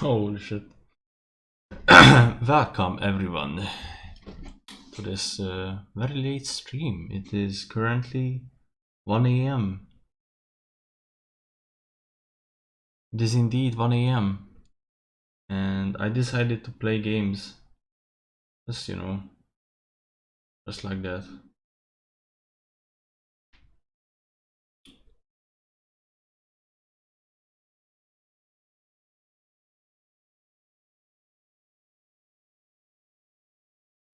Holy shit. Welcome everyone to this very late stream. It is currently 1 a.m. It is indeed 1 a.m. and I decided to play games. Just, just like that.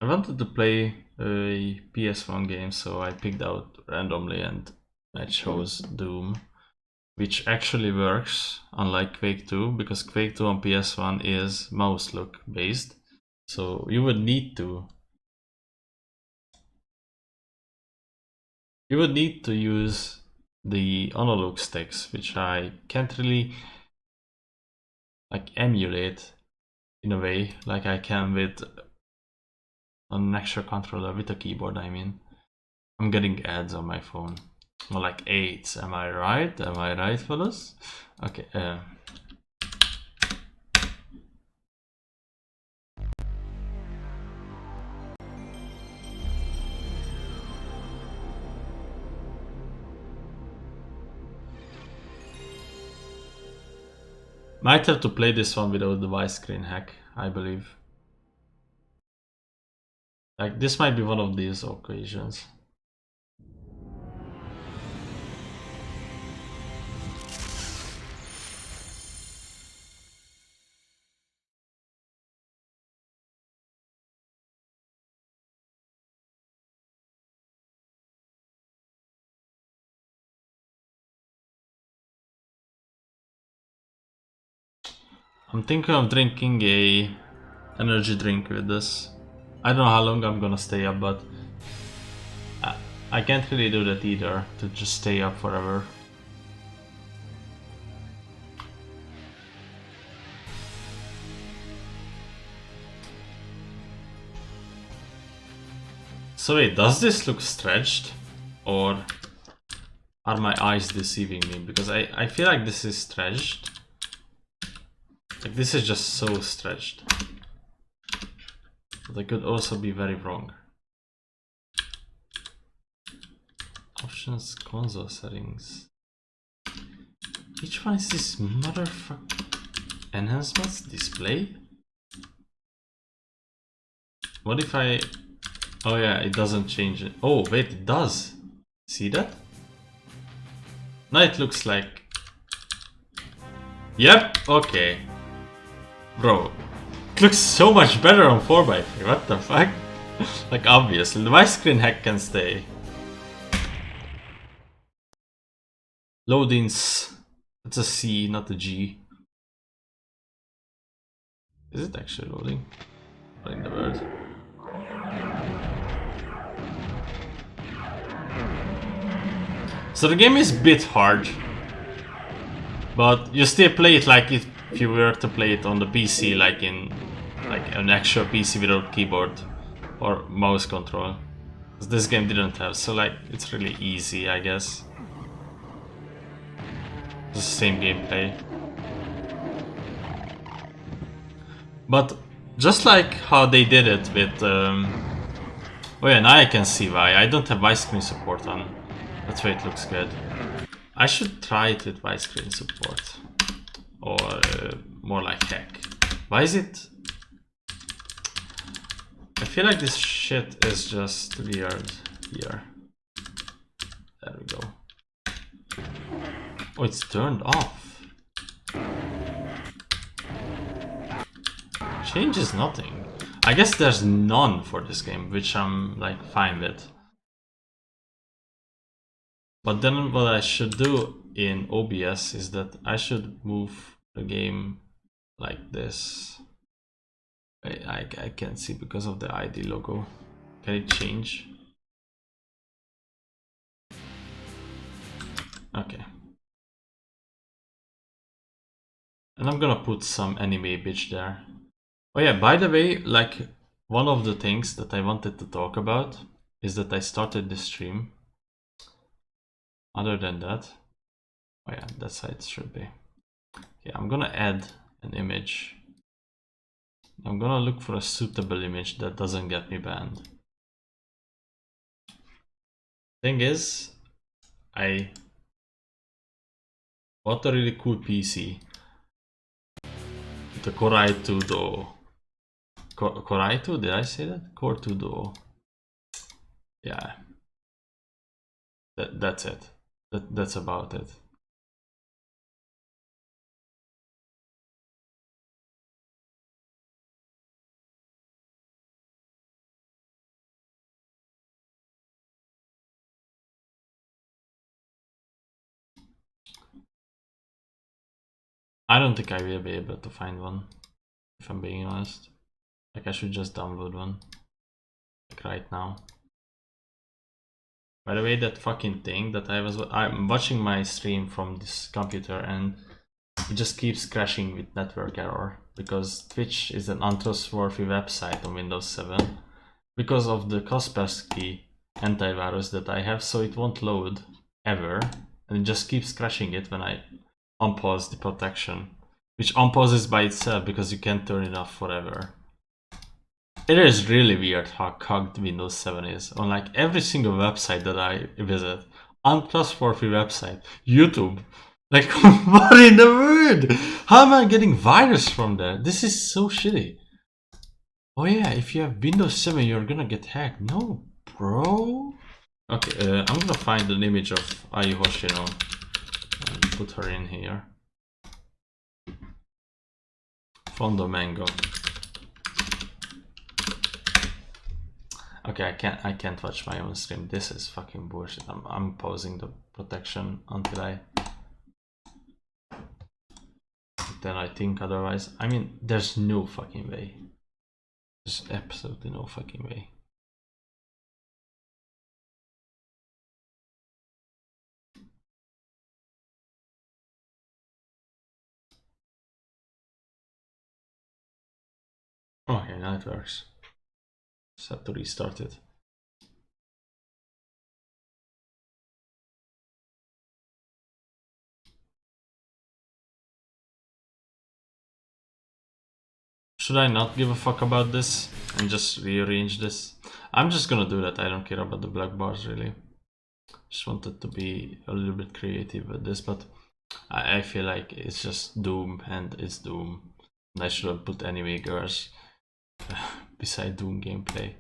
I wanted to play a PS1 game, so I picked out randomly and I chose Doom, which actually works, unlike Quake 2, because Quake 2 on PS1 is mouse look based. So you would need to use the analog sticks, which I can't really like emulate in a way like I can with an extra controller with a keyboard. I mean, I'm getting ads on my phone. More like 8. Am I right? Am I right, fellas? Okay. Might have to play this one without the widescreen hack, I believe. Like, this might be one of these occasions. I'm thinking of drinking a energy drink with this. I don't know how long I'm gonna stay up, but I can't really do that either, to just stay up forever. So wait, does this look stretched? Or are my eyes deceiving me? Because I feel like this is stretched. Like, this is just so stretched. But I could also be very wrong. Options, console settings. Which one is this motherfucker? Enhancements, display? What if I... Oh yeah, it doesn't change it. Oh wait, it does. See that? Now it looks like... Yep, okay. Bro, it looks so much better on 4x3, what the fuck? Like, obviously, the widescreen hack can stay. Loadings. It's a C, not a G. Is it actually loading? Loading the word. So the game is a bit hard, but you still play it like if you were to play it on the PC, like in an actual PC without keyboard or mouse control. This game didn't have, so like it's really easy, I guess. It's the same gameplay. But just like how they did it with oh yeah, now I can see why. I don't have widescreen support on. That's why it looks good. I should try it with widescreen support. Or more like heck. Why is it... I feel like this shit is just weird here. There we go. Oh, it's turned off. Changes nothing. I guess there's none for this game, which I'm like fine with. But then what I should do in OBS is that I should move the game like this. I can't see because of the ID logo. Can it change? Okay. And I'm gonna put some anime bitch there. Oh yeah, by the way, like, one of the things that I wanted to talk about is that I started the stream. Other than that, oh yeah, that's how it should be. Yeah, I'm gonna add an image. I'm gonna look for a suitable image that doesn't get me banned. Thing is, I bought a really cool PC. The Core i2 Duo. Core i2? Did I say that? Core 2 Duo. Yeah. That's it. That's about it. I don't think I will be able to find one, if I'm being honest. Like, I should just download one. Like right now. By the way, that fucking thing that I'm watching my stream from this computer and it just keeps crashing with network error because Twitch is an untrustworthy website on Windows 7 because of the Kaspersky antivirus that I have, so it won't load ever and it just keeps crashing it when I unpause the protection, which unpauses by itself because you can't turn it off forever. It is really weird how cocked Windows 7 is on like every single website that I visit. Untrustworthy website. YouTube. Like, what in the world? How am I getting virus from there? This is so shitty. Oh yeah, if you have Windows 7, you're gonna get hacked. No, bro. Okay, I'm gonna find an image of Ai Hoshino and put her in here. Fondo Mango. Okay, I can't watch my own stream. This is fucking bullshit. I'm pausing the protection until then I think otherwise. I mean, there's no fucking way. There's absolutely no fucking way. Okay, now it works. Just have to restart it. Should I not give a fuck about this and just rearrange this? I'm just gonna do that. I don't care about the black bars really. Just wanted to be a little bit creative with this, but I feel like it's just Doom and it's Doom. And I should have put anime girls beside Doom gameplay.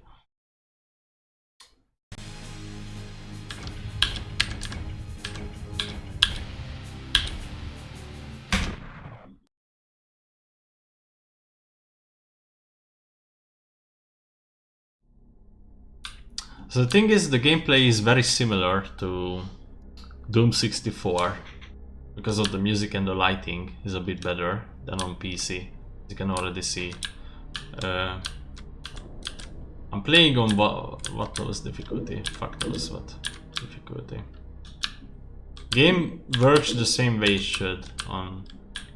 So the thing is, the gameplay is very similar to Doom 64 because of the music and the lighting is a bit better than on PC. You can already see. I'm playing on what knows difficulty. Fuck knows what difficulty. Game works the same way it should on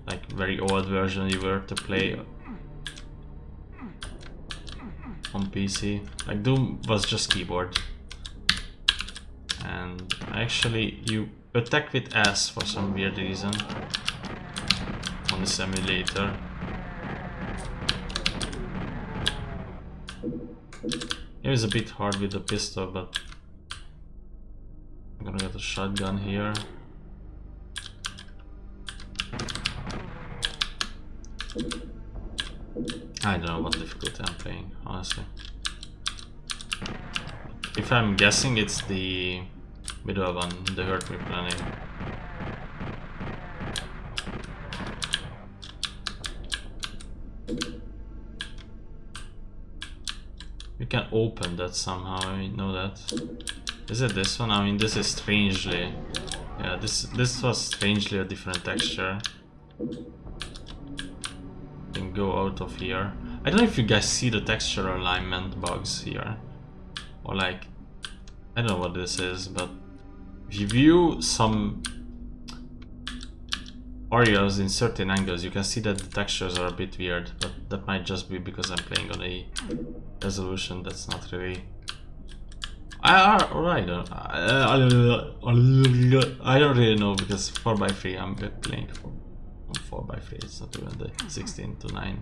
like very old version you were to play on PC. Like Doom was just keyboard. And actually you attack with S for some weird reason on the simulator. It was a bit hard with the pistol, but I'm gonna get a shotgun here. I don't know what difficulty I'm playing, honestly. If I'm guessing, it's the middle one, the Hurt Me Planning. You can open that somehow, I know that. Is it this one? I mean, this is strangely... Yeah, this was strangely a different texture. Can go out of here. I don't know if you guys see the texture alignment bugs here. Or like, I don't know what this is, but if you view some areas in certain angles, you can see that the textures are a bit weird, but that might just be because I'm playing on a resolution that's not really... I don't really know, because 4x3 I'm playing for 4x3, it's not even the 16:9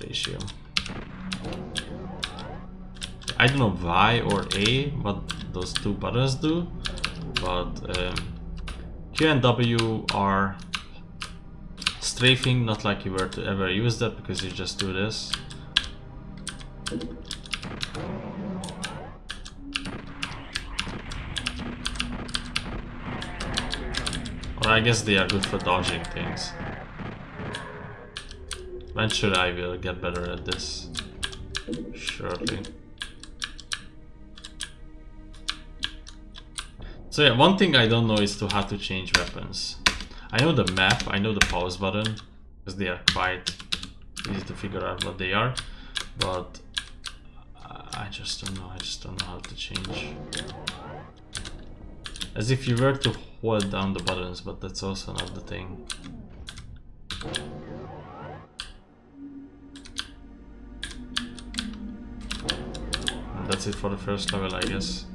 ratio. I don't know Y or A, what those two buttons do, but Q and W are strafing, not like you were to ever use that because you just do this. Or I guess they are good for dodging things. Eventually I will get better at this, surely. So yeah, one thing I don't know is how to change weapons. I know the map, I know the pause button, because they are quite easy to figure out what they are, but I just don't know how to change. As if you were to hold down the buttons, but that's also not the thing. And that's it for the first level, I guess.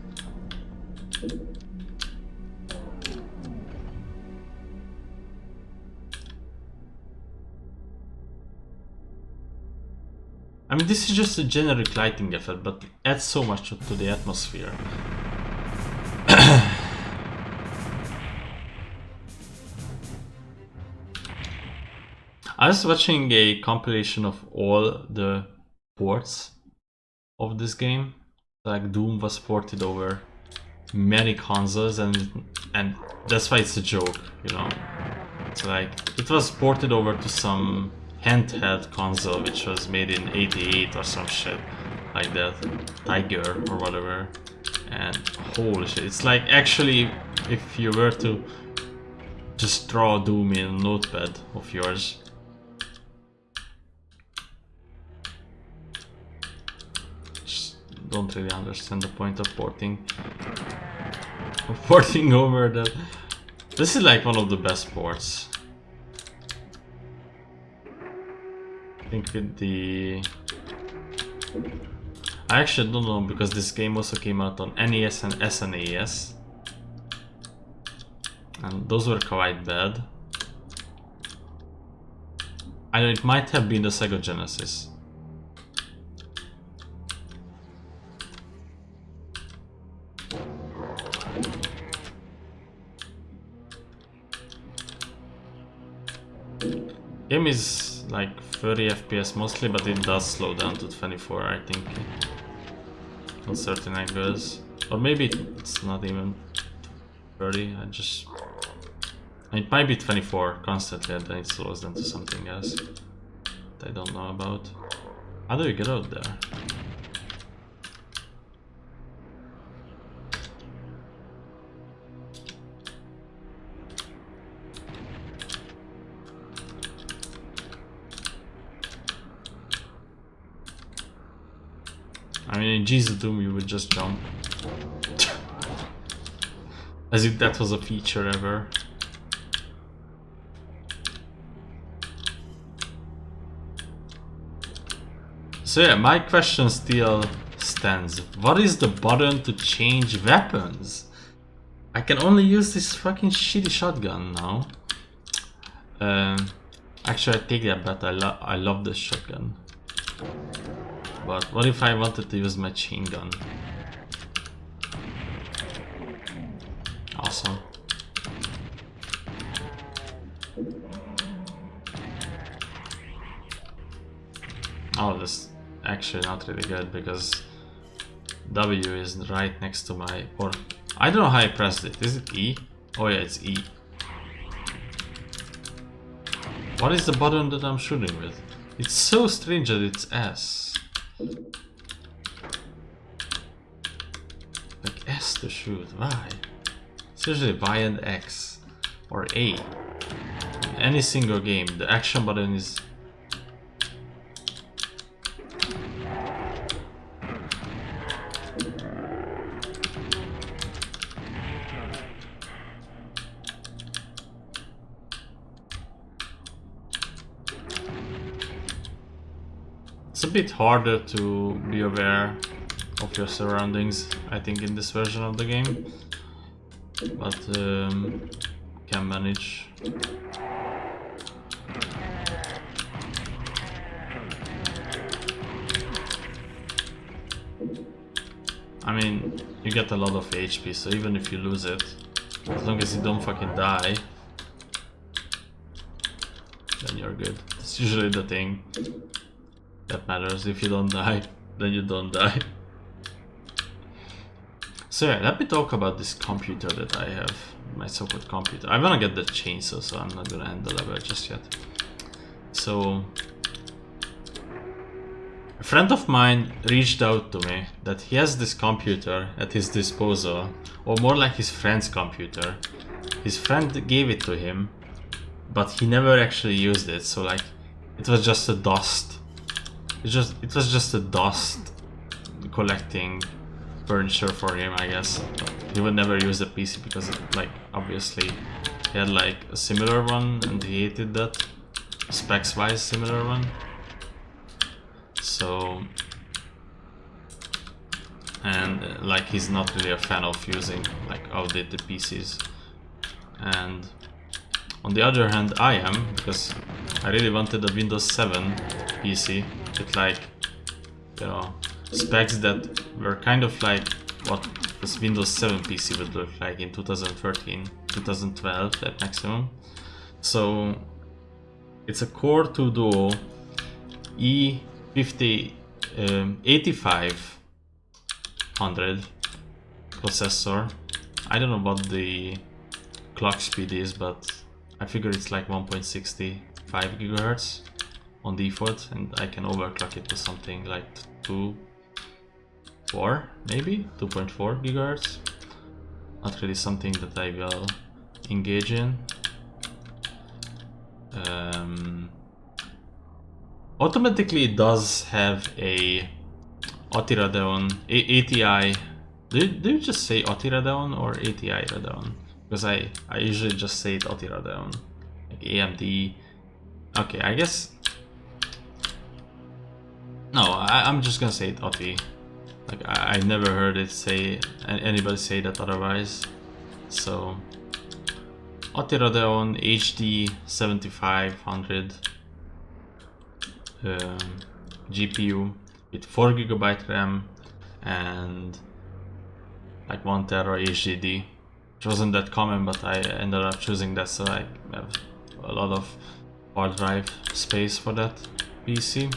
I mean, this is just a generic lighting effect, but adds so much to the atmosphere. I was watching a compilation of all the ports of this game. Like Doom was ported over many consoles, and that's why it's a joke, you know. It's like it was ported over to some handheld console which was made in '88 or some shit like that, Tiger or whatever, and holy shit, it's like actually if you were to just draw Doom in a notepad of yours, just don't really understand the point of porting over that. This is like one of the best ports. I think with the... I actually don't know, because this game also came out on NES and SNES, and those were quite bad. I know it might have been the Sega Genesis. Game is like 30 FPS mostly, but it does slow down to 24, I think, on certain angles. Or maybe it's not even 30, it might be 24 constantly, and then it slows down to something else that I don't know about. How do you get out there? I mean, in Jesus Doom you would just jump. As if that was a feature ever. So yeah, my question still stands. What is the button to change weapons? I can only use this fucking shitty shotgun now. Actually, I take that back. I love this shotgun. But what if I wanted to use my chain gun? Awesome. Oh, this is actually not really good because W is right next to my... or I don't know how I pressed it. Is it E? Oh yeah, it's E. What is the button that I'm shooting with? It's so strange that it's S. Like S to shoot, why? It's usually Y and X or A. In any single game, the action button is... It's a bit harder to be aware of your surroundings, I think, in this version of the game, but can manage. I mean, you get a lot of HP, so even if you lose it, as long as you don't fucking die, then you're good. It's usually the thing that matters. If you don't die, then you don't die. So yeah, let me talk about this computer that I have, my so-called computer. I wanna get the chainsaw, so I'm not gonna end the level just yet. So, a friend of mine reached out to me that he has this computer at his disposal, or more like his friend's computer. His friend gave it to him, but he never actually used it, so like, it was just a dust. It was just a dust collecting furniture for him, I guess. He would never use the PC because, like, obviously he had like a similar one and he hated that. Specs wise, similar one. So, and like he's not really a fan of using like outdated PCs. And on the other hand, I am, because I really wanted a Windows 7 PC with like, you know, specs that were kind of like what this Windows 7 PC would look like in 2013, 2012 at maximum. So it's a Core 2 Duo E50 8500 processor. I don't know what the clock speed is, but I figure it's like 1.65 gigahertz on default, and I can overclock it to something like 2.4, maybe 2.4 gigahertz. Not really something that I will engage in. Automatically it does have a ATI Radeon, ATI. Do you just say ATI Radeon or ATI Radeon? Because I usually just say it ATI Radeon, like AMD. Okay, I guess. No, I'm just gonna say it ATI. Like I never heard it say anybody say that otherwise. So ATI Radeon HD 7500 GPU with 4GB RAM and like 1 tera HDD, which wasn't that common, but I ended up choosing that, so I have a lot of hard drive space for that PC.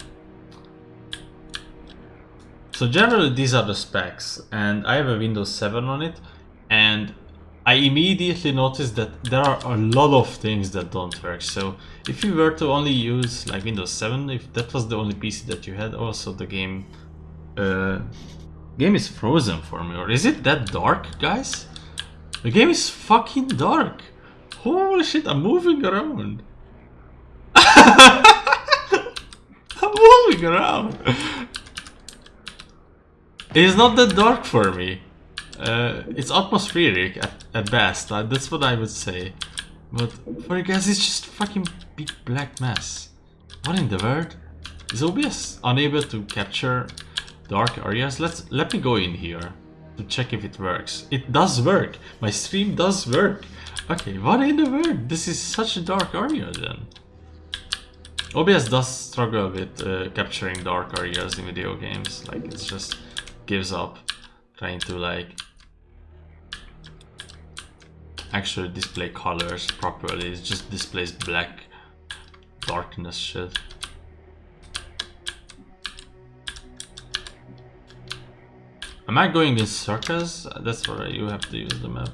So generally these are the specs, and I have a Windows 7 on it, and I immediately noticed that there are a lot of things that don't work. So if you were to only use like Windows 7, if that was the only PC that you had, also the game is frozen for me. Or is it that dark, guys? The game is fucking dark. Holy shit, I'm moving around. I'm moving around. It's not that dark for me. It's atmospheric at best, that's what I would say. But for you guys, it's just fucking big black mess. What in the world? Is OBS unable to capture dark areas? Let me go in here to check if it works. It does work. My stream does work. Okay, what in the world? This is such a dark area then. OBS does struggle with capturing dark areas in video games. Like, it just gives up trying to like actually display colors properly. It just displays black darkness shit. Am I going in circles? That's where you have to use the map.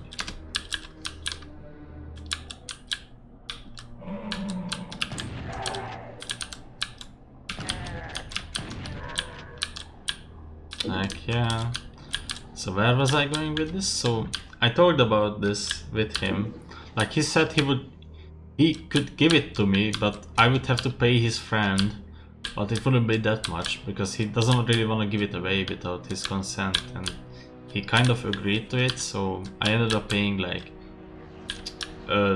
Like, yeah. So where was I going with this? So I talked about this with him. Like, he said he could give it to me, but I would have to pay his friend. But it wouldn't be that much, because he doesn't really want to give it away without his consent, and he kind of agreed to it, so I ended up paying like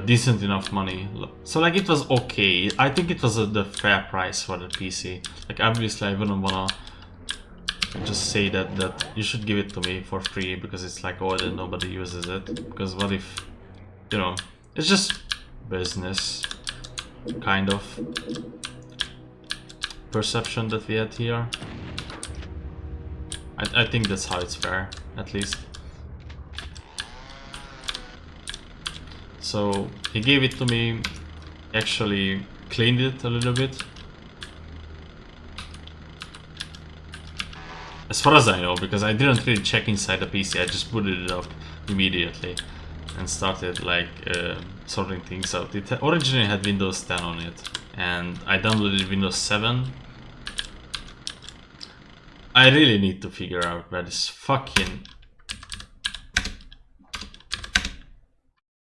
decent enough money. So like, it was okay. I think it was the fair price for the PC. Like, obviously I wouldn't wanna just say that you should give it to me for free because it's like old and nobody uses it. Because what if, you know, it's just business kind of perception that we had here. I think that's how it's fair, at least. So he gave it to me, actually cleaned it a little bit. As far as I know, because I didn't really check inside the PC, I just booted it up immediately and started like sorting things out. It originally had Windows 10 on it, and I downloaded Windows 7. I really need to figure out where this fucking...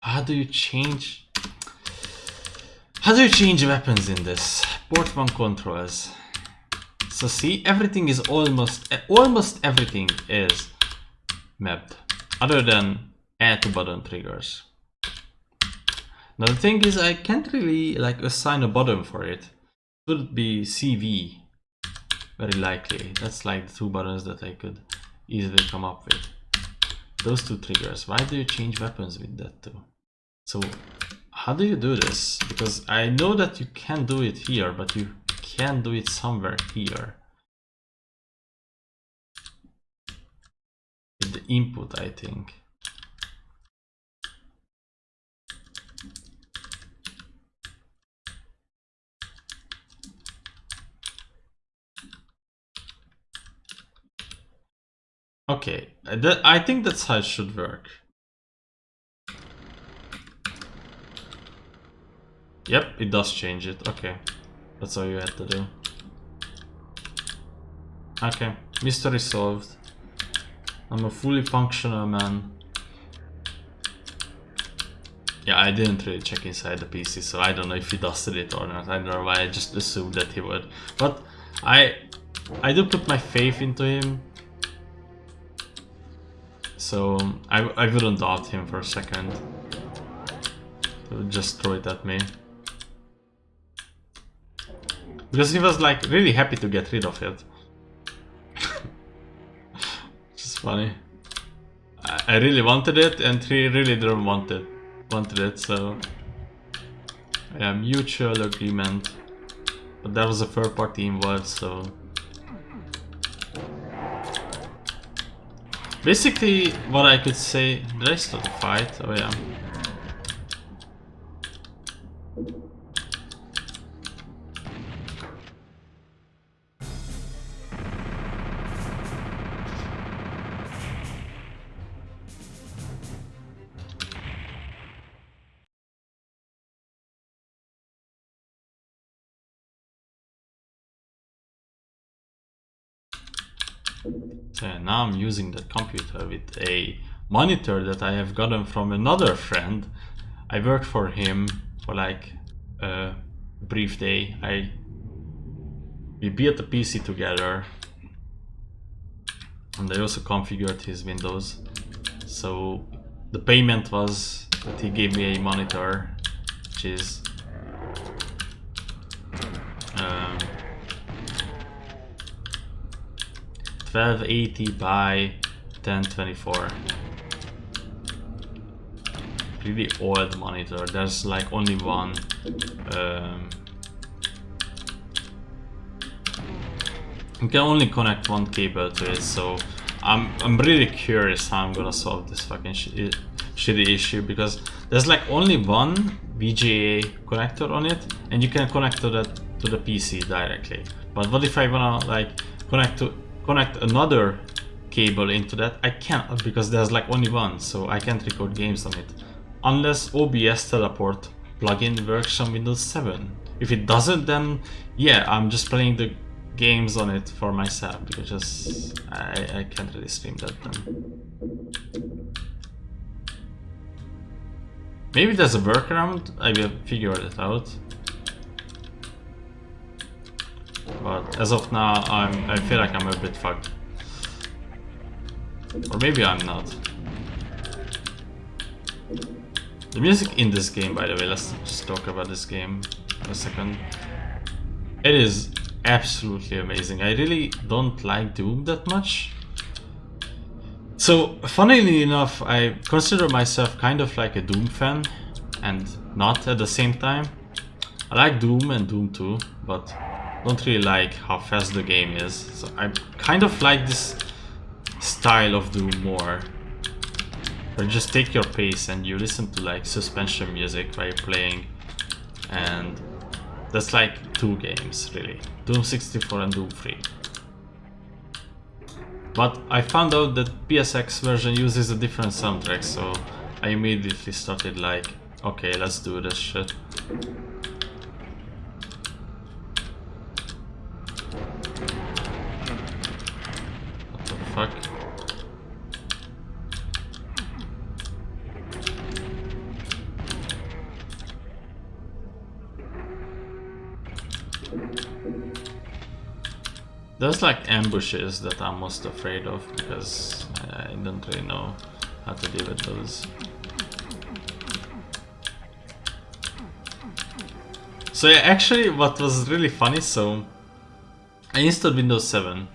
How do you change weapons in this? Port 1 controls. So see, everything is almost everything is mapped, other than add to button triggers. Now the thing is, I can't really like assign a button for it. It would be CV, very likely. That's like the 2 buttons that I could easily come up with. Those 2 triggers. Why do you change weapons with that too? So how do you do this? Because I know that you can do it here, but you can do it somewhere here. With the input, I think. Okay, I think that's how it should work. Yep, it does change it. Okay, that's all you had to do. Okay, mystery solved. I'm a fully functional man. Yeah, I didn't really check inside the PC, so I don't know if he dusted it or not. I don't know why, I just assumed that he would. But I do put my faith into him. So I wouldn't doubt him for a second. He would just throw it at me. Because he was like really happy to get rid of it. Which is funny. I really wanted it, and he really didn't wanted it, so yeah, mutual agreement. But there was a third party involved, so basically what I could say. Did I start the fight? Oh yeah. So yeah, now I'm using that computer with a monitor that I have gotten from another friend. I worked for him for like a brief day. We built the PC together, and I also configured his Windows. So the payment was that he gave me a monitor, which is 1280 by 1024. Really old monitor. There's like only one. You can only connect one cable to it, so I'm really curious how I'm gonna solve this fucking shitty issue, because there's like only one VGA connector on it, and you can connect to the PC directly. But what if I wanna like connect another cable into that? I can't, because there's like only one, so I can't record games on it unless OBS teleport plugin works on Windows 7. If it doesn't, then yeah, I'm just playing the games on it for myself, because I can't really stream that then. Maybe there's a workaround, I will figure it out. But as of now, I feel like I'm a bit fucked. Or maybe I'm not. The music in this game, by the way, let's just talk about this game for a second. It is absolutely amazing. I really don't like Doom that much. So, funnily enough, I consider myself kind of like a Doom fan, and not at the same time. I like Doom and Doom 2, but don't really like how fast the game is. So I kind of like this style of Doom more. Or just take your pace and you listen to like suspension music while you're playing, and that's like 2 games really, Doom 64 and Doom 3. But I found out that PSX version uses a different soundtrack, so I immediately started like, okay, let's do this shit. What the fuck? There's like ambushes that I'm most afraid of because I don't really know how to deal with those. So yeah, actually what was really funny, so I installed Windows 7.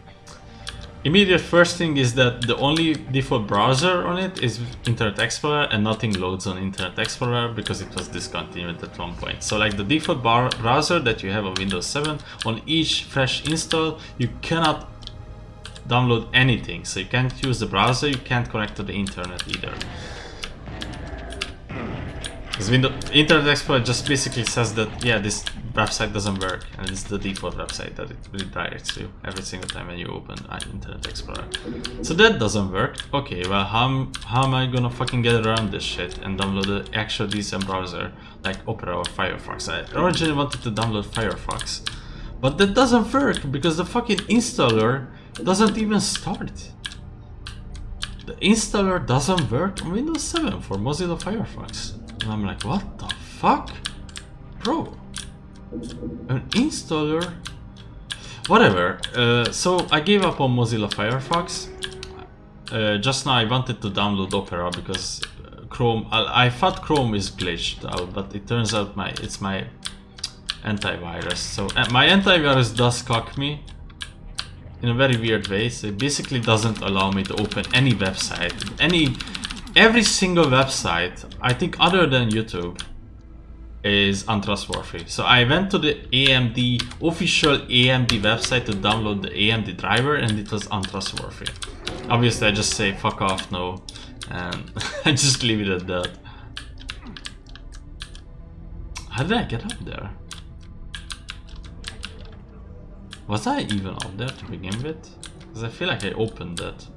Immediate first thing is that the only default browser on it is Internet Explorer, and nothing loads on Internet Explorer because it was discontinued at one point. So like the default browser that you have on Windows 7, on each fresh install you cannot download anything. So you can't use the browser, you can't connect to the internet either. Because Internet Explorer just basically says that, yeah, this website doesn't work, and it's the default website that it redirects to every single time when you open Internet Explorer. So that doesn't work. Okay, well, how am I gonna fucking get around this shit and download an actual decent browser like Opera or Firefox? I originally wanted to download Firefox, but that doesn't work because the fucking installer doesn't even start. The installer doesn't work on Windows 7 for Mozilla Firefox. And I'm like, what the fuck? Bro, an installer? Whatever. So I gave up on Mozilla Firefox. Just now I wanted to download Opera because Chrome, I thought Chrome is glitched out, but it turns out it's my antivirus. So my antivirus does cock me in a very weird way. So it basically doesn't allow me to open any website, every single website, I think other than YouTube, is untrustworthy. So I went to the AMD, official AMD website to download the AMD driver, and it was untrustworthy. Obviously I just say fuck off, no, and I just leave it at that. How did I get up there? Was I even up there to begin with? Because I feel like I opened that.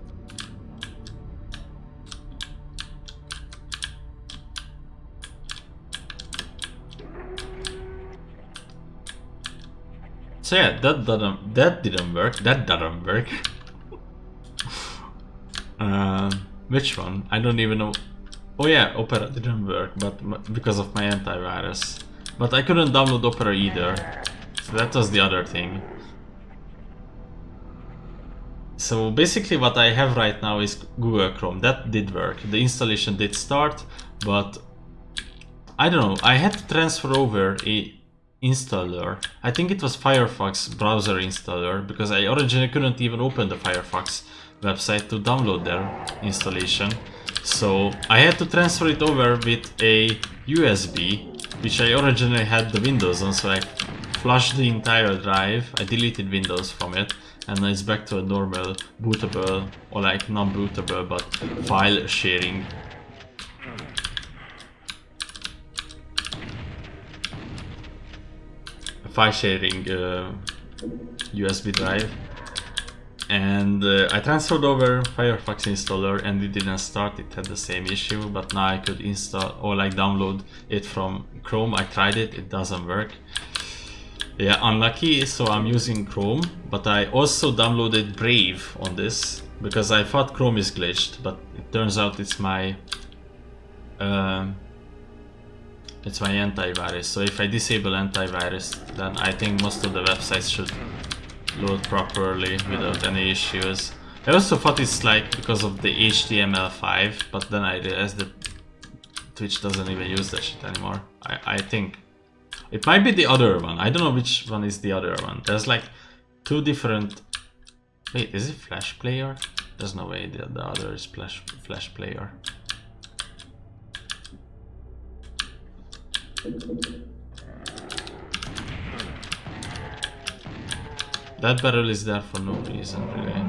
So yeah, that didn't work. That doesn't work. Which one? I don't even know. Oh yeah, Opera didn't work, but because of my antivirus. But I couldn't download Opera either. So that was the other thing. So basically what I have right now is Google Chrome. That did work. The installation did start, but I don't know. I had to transfer over a installer. I think it was Firefox browser installer, because I originally couldn't even open the Firefox website to download their installation. So I had to transfer it over with a USB, which I originally had the Windows on, so I flushed the entire drive, I deleted Windows from it, and now it's back to a normal bootable, or like non-bootable, but file sharing USB drive. And I transferred over Firefox installer and it didn't start. It had the same issue, but now I could install or like download it from Chrome. I tried it, it doesn't work. Yeah, unlucky. So I'm using Chrome, but I also downloaded Brave on this because I thought Chrome is glitched, but it turns out it's my antivirus. So if I disable antivirus, then I think most of the websites should load properly without any issues. I also thought it's like because of the HTML5, but then I realized that Twitch doesn't even use that shit anymore. I think it might be the other one. I don't know which one is the other one. There's like two different. Wait, is it Flash Player? There's no way the other is Flash Player. That barrel is there for no reason, really.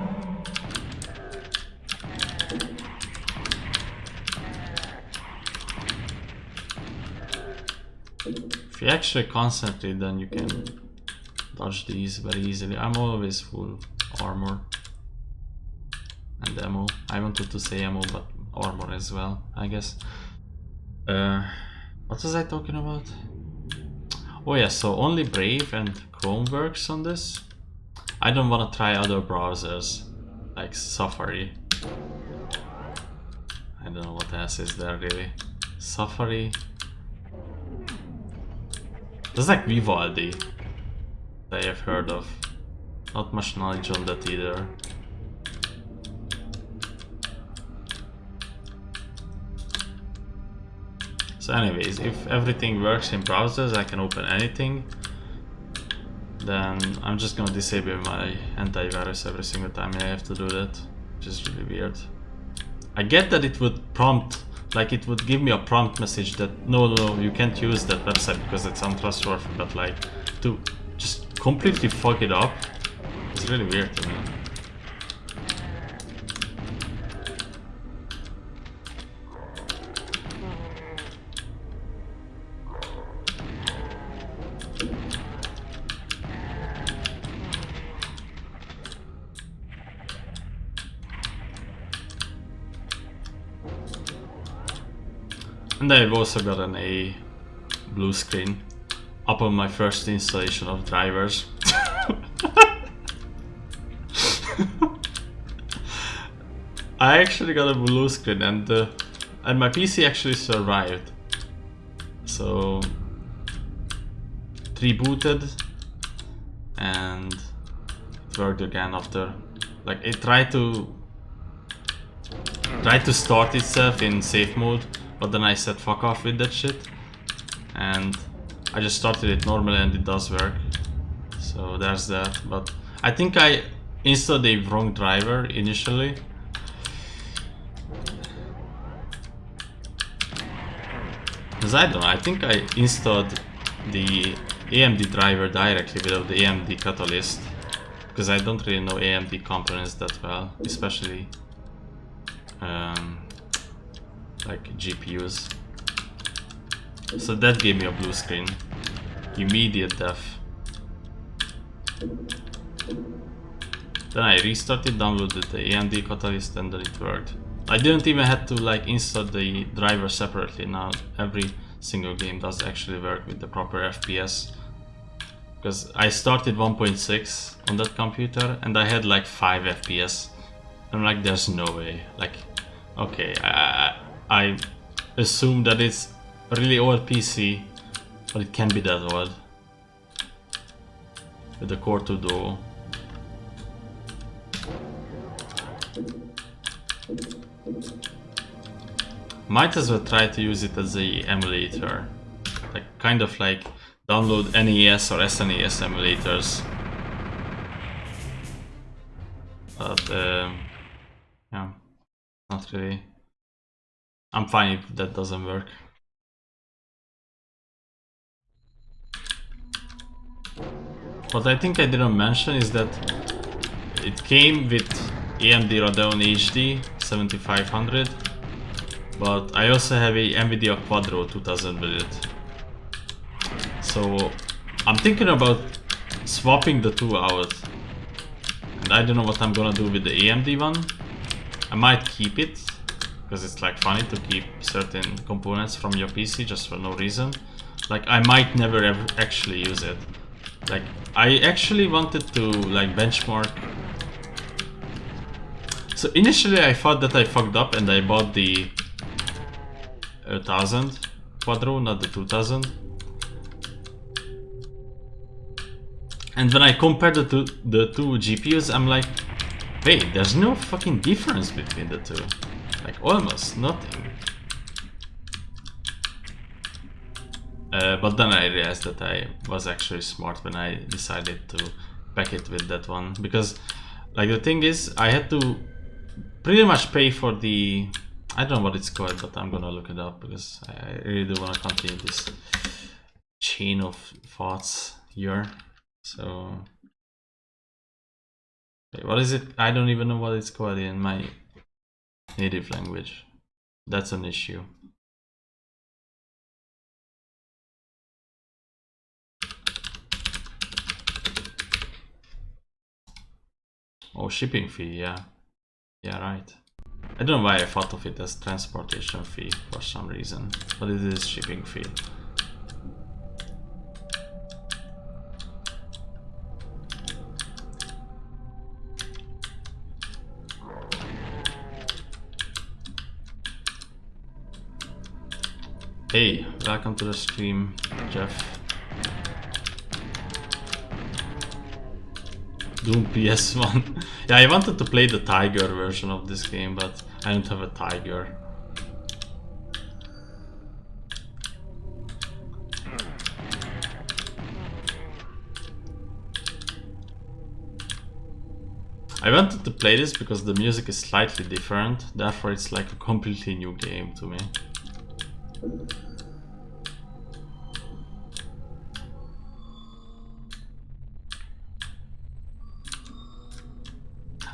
If you actually concentrate, then you can dodge these very easily. I'm always full armor and ammo. I wanted to say ammo, but armor as well, I guess. What was I talking about? Oh yeah, so only Brave and Chrome works on this. I don't want to try other browsers like Safari. I don't know what else is there really. Safari. There's like Vivaldi that I have heard of. Not much knowledge on that either. So anyways, if everything works in browsers, I can open anything. Then I'm just gonna disable my antivirus every single time I have to do that, which is really weird. I get that it would prompt, like it would give me a prompt message that no, you can't use that website because it's untrustworthy, but like to just completely fuck it up, it's really weird to me. And I've also gotten a blue screen upon my first installation of drivers. I actually got a blue screen and my PC actually survived. So it rebooted and it worked again after. Like it tried to start itself in safe mode, but then I said fuck off with that shit, and I just started it normally and it does work. So there's that. But I think I installed the wrong driver initially. Because I don't know, I think I installed the AMD driver directly without the AMD catalyst. Because I don't really know AMD components that well, especially like GPUs. So that gave me a blue screen. Immediate death. Then I restarted, downloaded the AMD catalyst, and then it worked. I didn't even have to like install the driver separately. Now every single game does actually work with the proper FPS. Because I started 1.6 on that computer and I had like 5 FPS. I'm like, there's no way. Like, okay, I assume that it's a really old PC, but it can't be that old. With the Core 2 Duo. Might as well try to use it as a emulator. Like, kind of like download NES or SNES emulators. But, yeah, not really. I'm fine if that doesn't work. What I think I didn't mention is that it came with AMD Radeon HD 7500, but I also have a NVIDIA Quadro 2000 build. So I'm thinking about swapping the two out. And I don't know what I'm gonna do with the AMD one. I might keep it, because it's like funny to keep certain components from your PC just for no reason. Like I might never ever actually use it. Like I actually wanted to like benchmark. So initially I thought that I fucked up and I bought the 1000 Quadro, not the 2000. And when I compared the two GPUs, I'm like, wait, there's no fucking difference between the two. Like almost nothing. But then I realized that I was actually smart when I decided to pack it with that one. Because like the thing is, I had to pretty much pay for the... I don't know what it's called, but I'm gonna look it up because I really do want to continue this chain of thoughts here. So, wait, what is it? I don't even know what it's called in my native language. That's an issue. Oh, shipping fee, yeah. Yeah, right. I don't know why I thought of it as transportation fee for some reason, but it is shipping fee. Hey, welcome to the stream, Jeff. Doom PS1. Yeah, I wanted to play the Tiger version of this game, but I don't have a Tiger. I wanted to play this because the music is slightly different, therefore it's like a completely new game to me.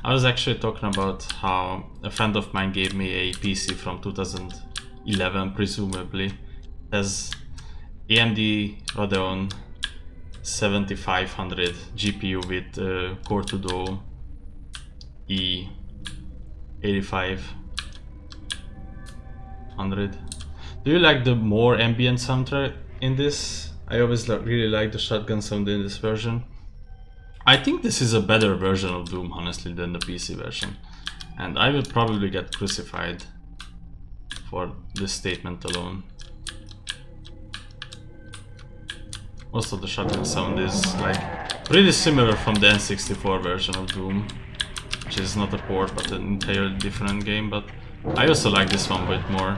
I was actually talking about how a friend of mine gave me a PC from 2011, presumably. It has AMD Radeon 7500 GPU with Core 2 Duo E8500. Do you like the more ambient soundtrack in this? I always really like the shotgun sound in this version. I think this is a better version of Doom, honestly, than the PC version. And I would probably get crucified for this statement alone. Also, the shotgun sound is like pretty similar from the N64 version of Doom, which is not a port but an entirely different game, but I also like this one a bit more.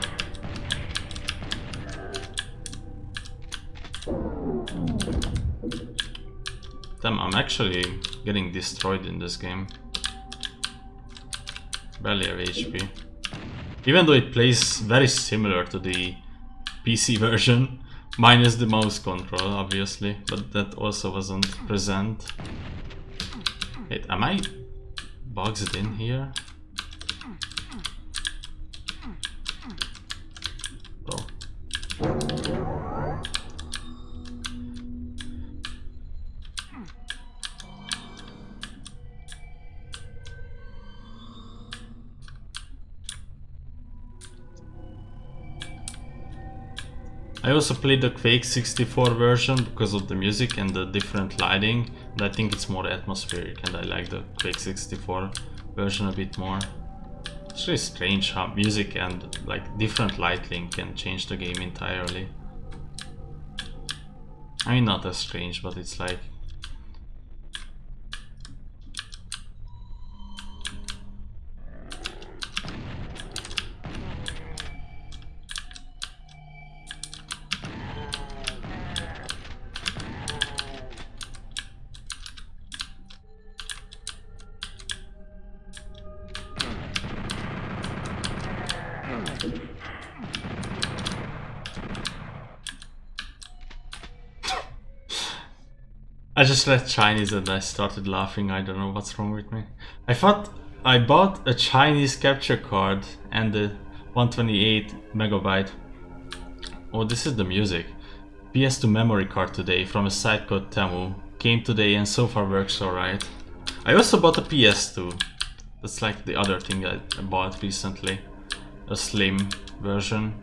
Damn, I'm actually getting destroyed in this game. Barely have HP. Even though it plays very similar to the PC version, minus the mouse control, obviously, but that also wasn't present. Wait, am I boxed in here? Bro. I also played the Quake 64 version because of the music and the different lighting, and I think it's more atmospheric, and I like the Quake 64 version a bit more. It's really strange how music and like different lighting can change the game entirely. I mean, not as strange, but it's like... I just read Chinese and I started laughing. I don't know what's wrong with me. I thought I bought a Chinese capture card and the 128 megabyte. Oh, this is the music. PS2 memory card today from a site called Temu. Came today and so far works alright. I also bought a PS2. That's like the other thing I bought recently. A slim version.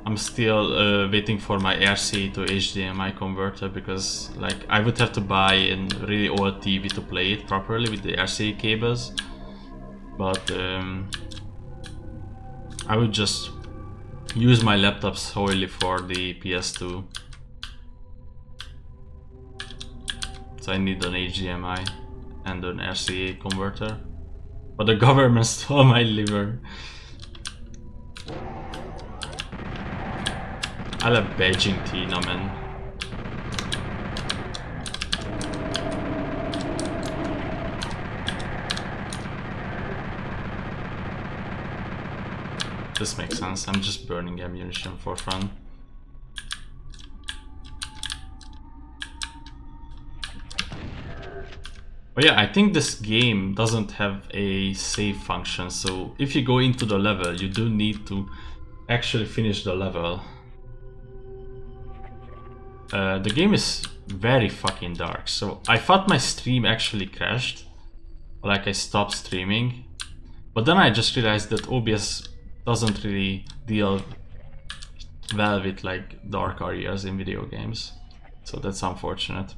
I'm still waiting for my RCA to HDMI converter because like I would have to buy a really old TV to play it properly with the RCA cables, but I would just use my laptop solely for the PS2. So I need an HDMI and an RCA converter, but the government stole my liver. I love Beijing Tina, man. This makes sense, I'm just burning ammunition for fun. But yeah, I think this game doesn't have a save function, so if you go into the level, you do need to actually finish the level. The game is very fucking dark, so I thought my stream actually crashed like I stopped streaming. But then I just realized that OBS doesn't really deal well with like dark areas in video games, so that's unfortunate.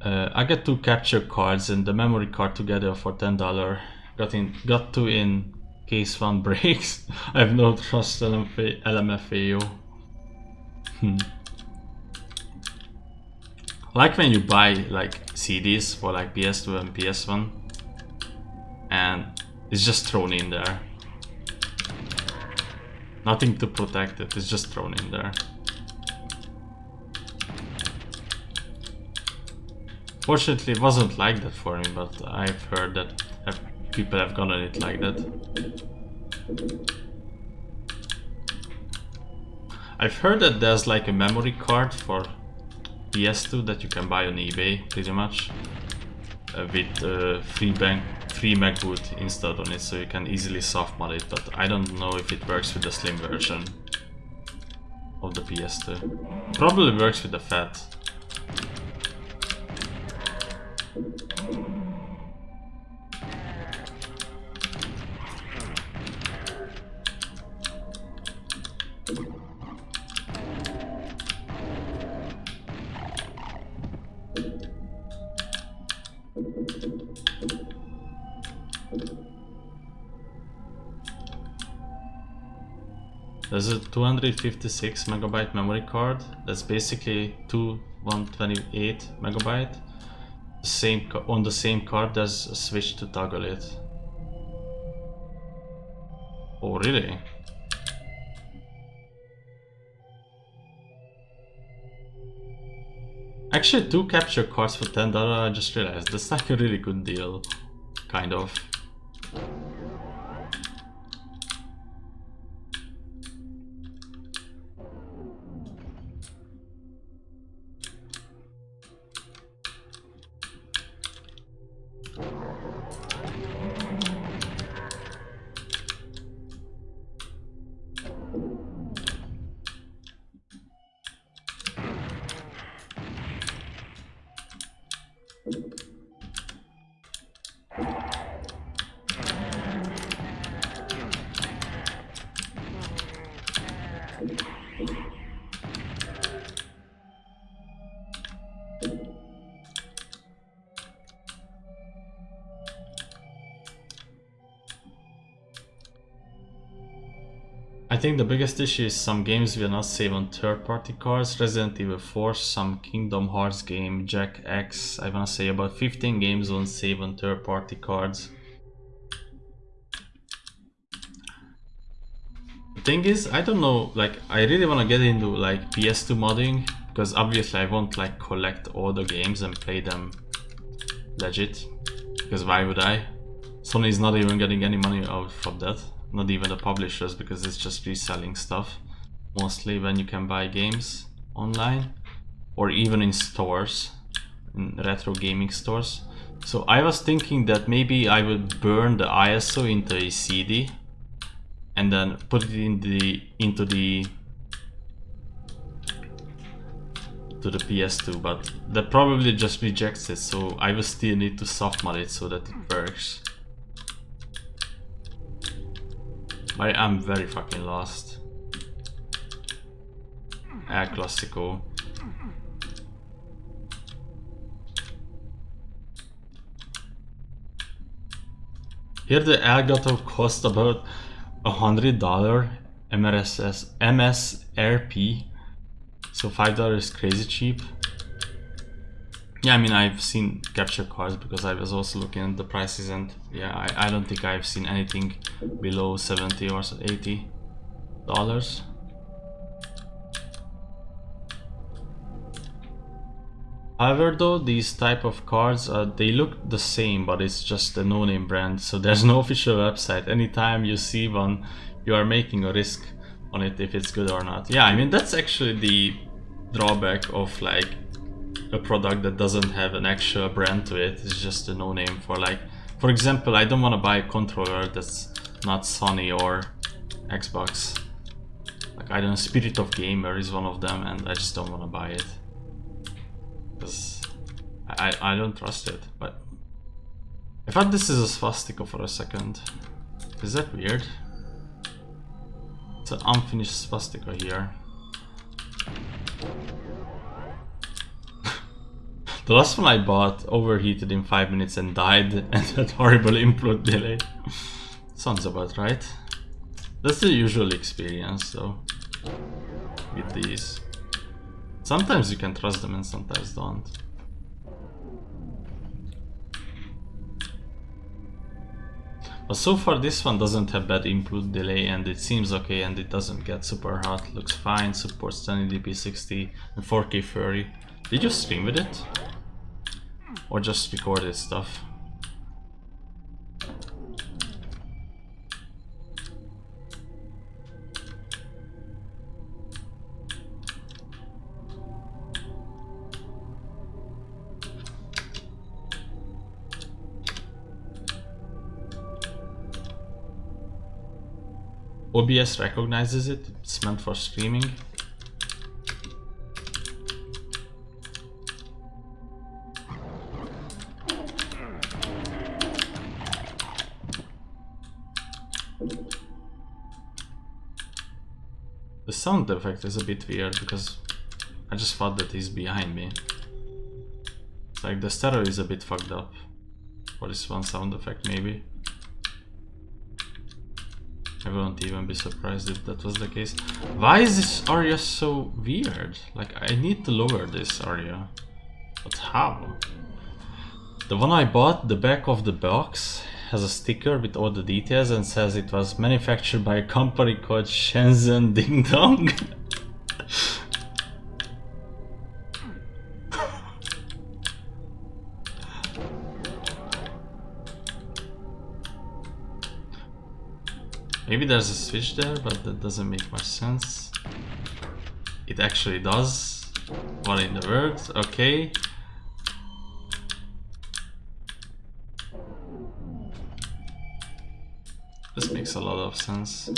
I got 2 capture cards and the memory card together for $10. Got 2 in case one breaks. I have no trust LMFAO. Like when you buy like CDs for like PS2 and PS1 and it's just thrown in there. Nothing to protect it, it's just thrown in there. Fortunately it wasn't like that for me, but I've heard that people have gotten it like that. I've heard that there's like a memory card for PS2 that you can buy on eBay, pretty much, with free MacBoot installed on it, so you can easily soft mod it, but I don't know if it works with the slim version of the PS2. Probably works with the fat. There's a 256 megabyte memory card. That's basically 128 megabyte. On the same card, there's a switch to toggle it. Oh, really? Actually, 2 capture cards for $10. I just realized that's like a really good deal, kind of. I think the biggest issue is some games will not save on third-party cards. Resident Evil 4, some Kingdom Hearts game, Jack X. I wanna say about 15 games won't save on third-party cards. The thing is, I don't know, like I really wanna get into like PS2 modding, because obviously I won't like collect all the games and play them legit, because why would I? Sony's not even getting any money out of that. Not even the publishers, because it's just reselling stuff mostly when you can buy games online or even in stores, in retro gaming stores. So I was thinking that maybe I would burn the ISO into a CD and then put it into the PS2, but that probably just rejects it, so I will still need to soft mod it so that it works. I'm very fucking lost. El Clasico. Here the Elgato cost about $100 MSRP, so $5 is crazy cheap. Yeah, I mean, I've seen capture cards because I was also looking at the prices, and yeah, I don't think I've seen anything below $70 or $80. However, though, these type of cards, they look the same, but it's just a no-name brand, so there's no official website. Anytime you see one, you are making a risk on it if it's good or not. Yeah, I mean, that's actually the drawback of like a product that doesn't have an actual brand to it. It's just a no-name. For example, I don't want to buy a controller that's not Sony or Xbox. Like, I don't know, Spirit of Gamer is one of them, and I just don't want to buy it because I don't trust it. But I thought this is a swastika for a second. Is that weird? It's an unfinished swastika here. The last one I bought overheated in 5 minutes and died and had horrible input delay. Sounds about right. That's the usual experience though with these. Sometimes you can trust them and sometimes don't. But so far this one doesn't have bad input delay and it seems okay and it doesn't get super hot. Looks fine, supports 1080p 60 and 4K 30. Did you stream with it? Or just recorded stuff? OBS recognizes it, it's meant for streaming. The sound effect is a bit weird because I just thought that he's behind me. Like the stereo is a bit fucked up for this one sound effect maybe. I wouldn't even be surprised if that was the case. Why is this area so weird? Like I need to lower this area. But how? The one I bought, the back of the box has a sticker with all the details and says it was manufactured by a company called Shenzhen Ding Dong. Maybe there's a switch there, but that doesn't make much sense. It actually does. What in the world? Okay. This makes a lot of sense.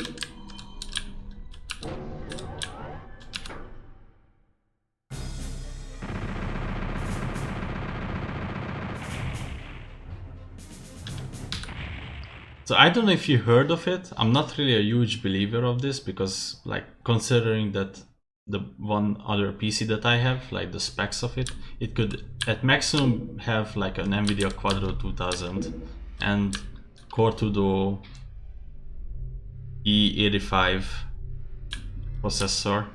So I don't know if you heard of it. I'm not really a huge believer of this because, like, considering that the one other PC that I have, like the specs of it, it could at maximum have like an NVIDIA Quadro 2000 and Core 2 Duo E85 processor,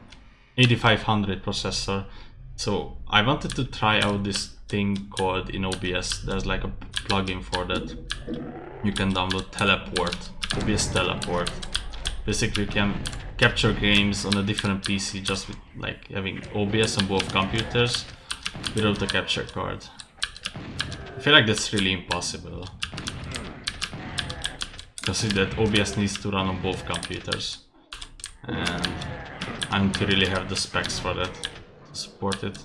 8500 processor. So I wanted to try out this thing called in OBS. There's like a plugin for that. You can download Teleport, OBS Teleport. Basically you can capture games on a different PC just with like having OBS on both computers without a capture card. I feel like that's really impossible. Consider that OBS needs to run on both computers. And I need to really have the specs for that to support it.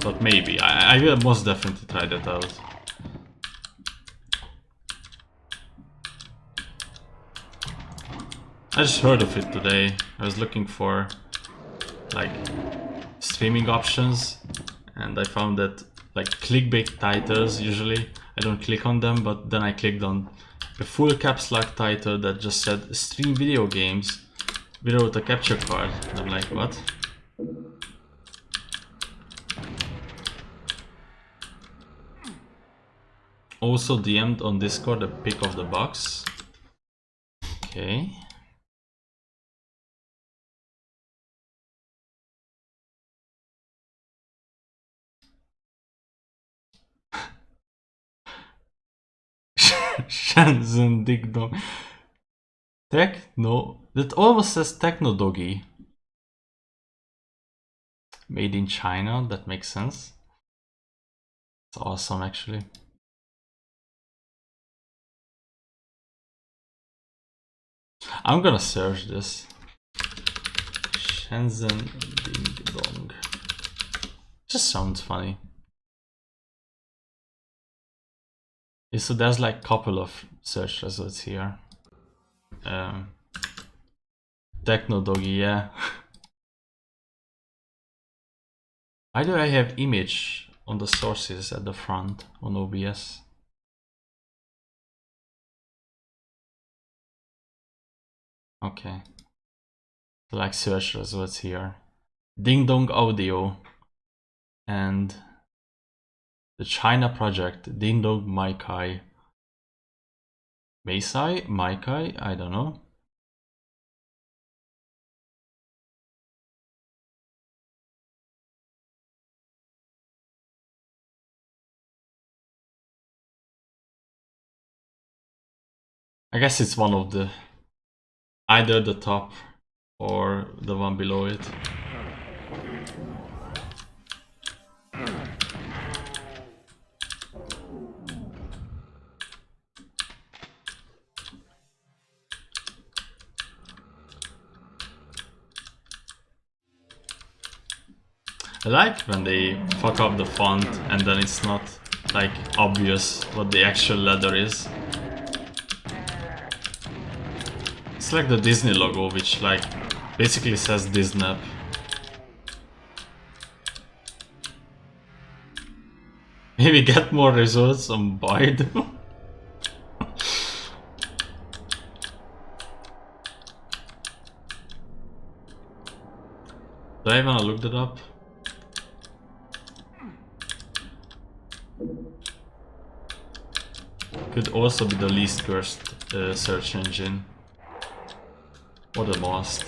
But maybe, I will most definitely try that out. I just heard of it today. I was looking for like streaming options and I found that like clickbait titles usually I don't click on them, but then I clicked on a full caps lock title that just said stream video games without a capture card. And I'm like, what? Also DM'd on Discord a pic of the box. Okay. Shenzhen Ding Dong. Techno. That almost says Techno Doggy. Made in China, that makes sense. It's awesome actually. I'm gonna search this. Shenzhen Ding Dong. Just sounds funny. Yeah, so there's like a couple of search results here. Techno Doggy, yeah. Why do I have image on the sources at the front on OBS? Okay. Like search results here. Ding Dong Audio and the China project Ding Dong Maikai. Meisai? Maikai? I don't know. I guess it's one of the either the top or the one below it. I like when they fuck up the font and then it's not like obvious what the actual letter is. It's like the Disney logo, which like basically says Disney. Maybe get more results on Baidu. Do I wanna look that up? Could also be the least cursed search engine. Or the most.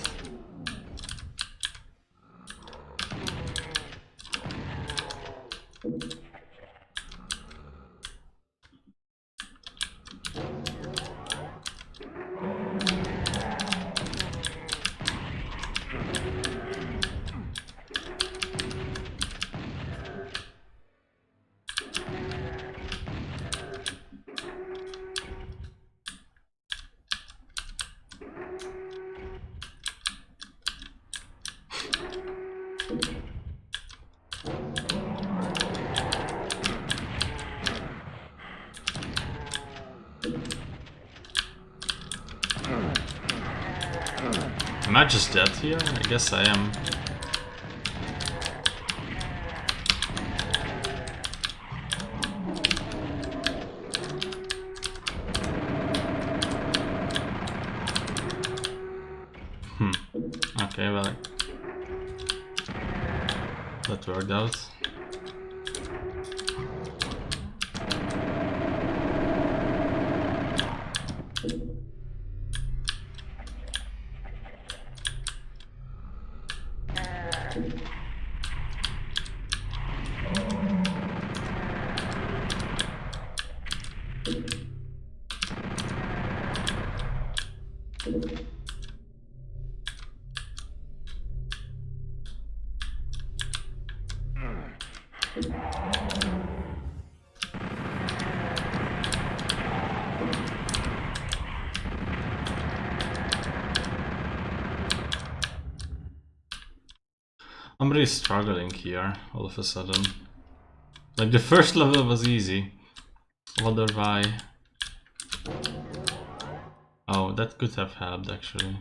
Am I just dead here? I guess I am. Okay, well, that worked out. I'm really struggling here all of a sudden. Like the first level was easy. Wonder why. Oh, that could have helped actually.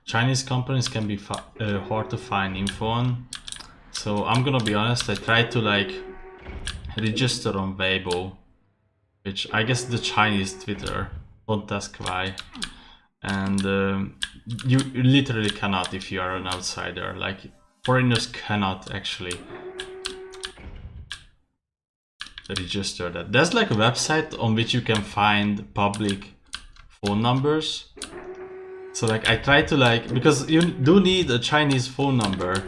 Chinese companies can be hard to find info on. So I'm gonna be honest, I tried to like register on Weibo, which I guess the Chinese Twitter, don't ask why. And you literally cannot if you are an outsider. Like foreigners cannot actually register that. There's like a website on which you can find public phone numbers. So like I try to like, because you do need a Chinese phone number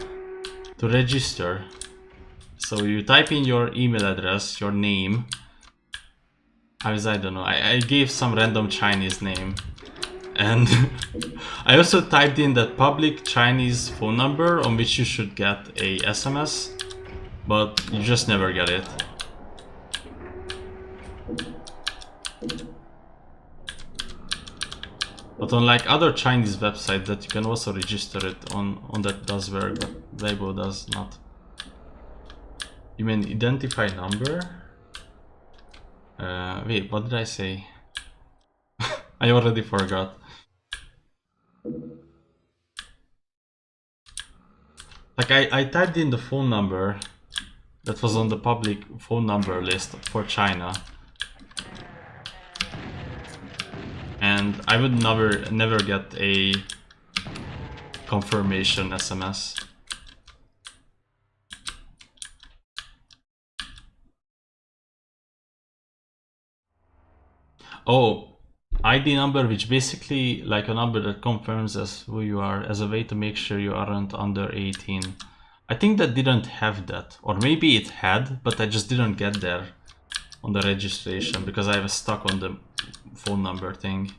to register. So you type in your email address, your name. I don't know, I gave some random Chinese name. And I also typed in that public Chinese phone number on which you should get a SMS, but you just never get it. But on like other Chinese websites that you can also register it on that does work, but Weibo does not. You mean identify number? Wait, what did I say? I already forgot. Like I typed in the phone number that was on the public phone number list for China, and I would never get a confirmation SMS. Oh, ID number, which basically like a number that confirms as who you are, as a way to make sure you aren't under 18. I think that didn't have that, or maybe it had, but I just didn't get there on the registration because I was stuck on the phone number thing.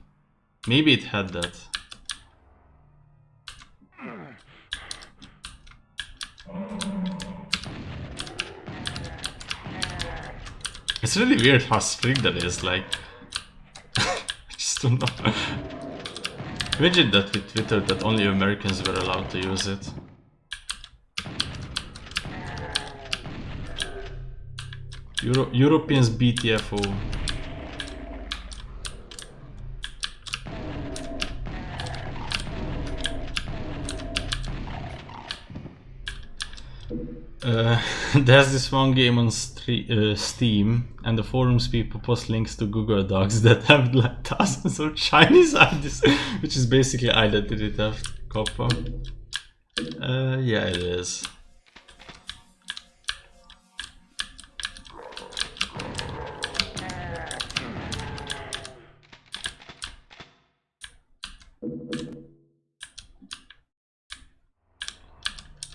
Maybe it had that. It's really weird how strict that is, like... I just don't know. Imagine that with Twitter that only Americans were allowed to use it. Europeans BTFO. There's this one game on Steam, and the forums people post links to Google Docs that have like thousands of Chinese IDs, which is basically identity theft, copper. Yeah, it is.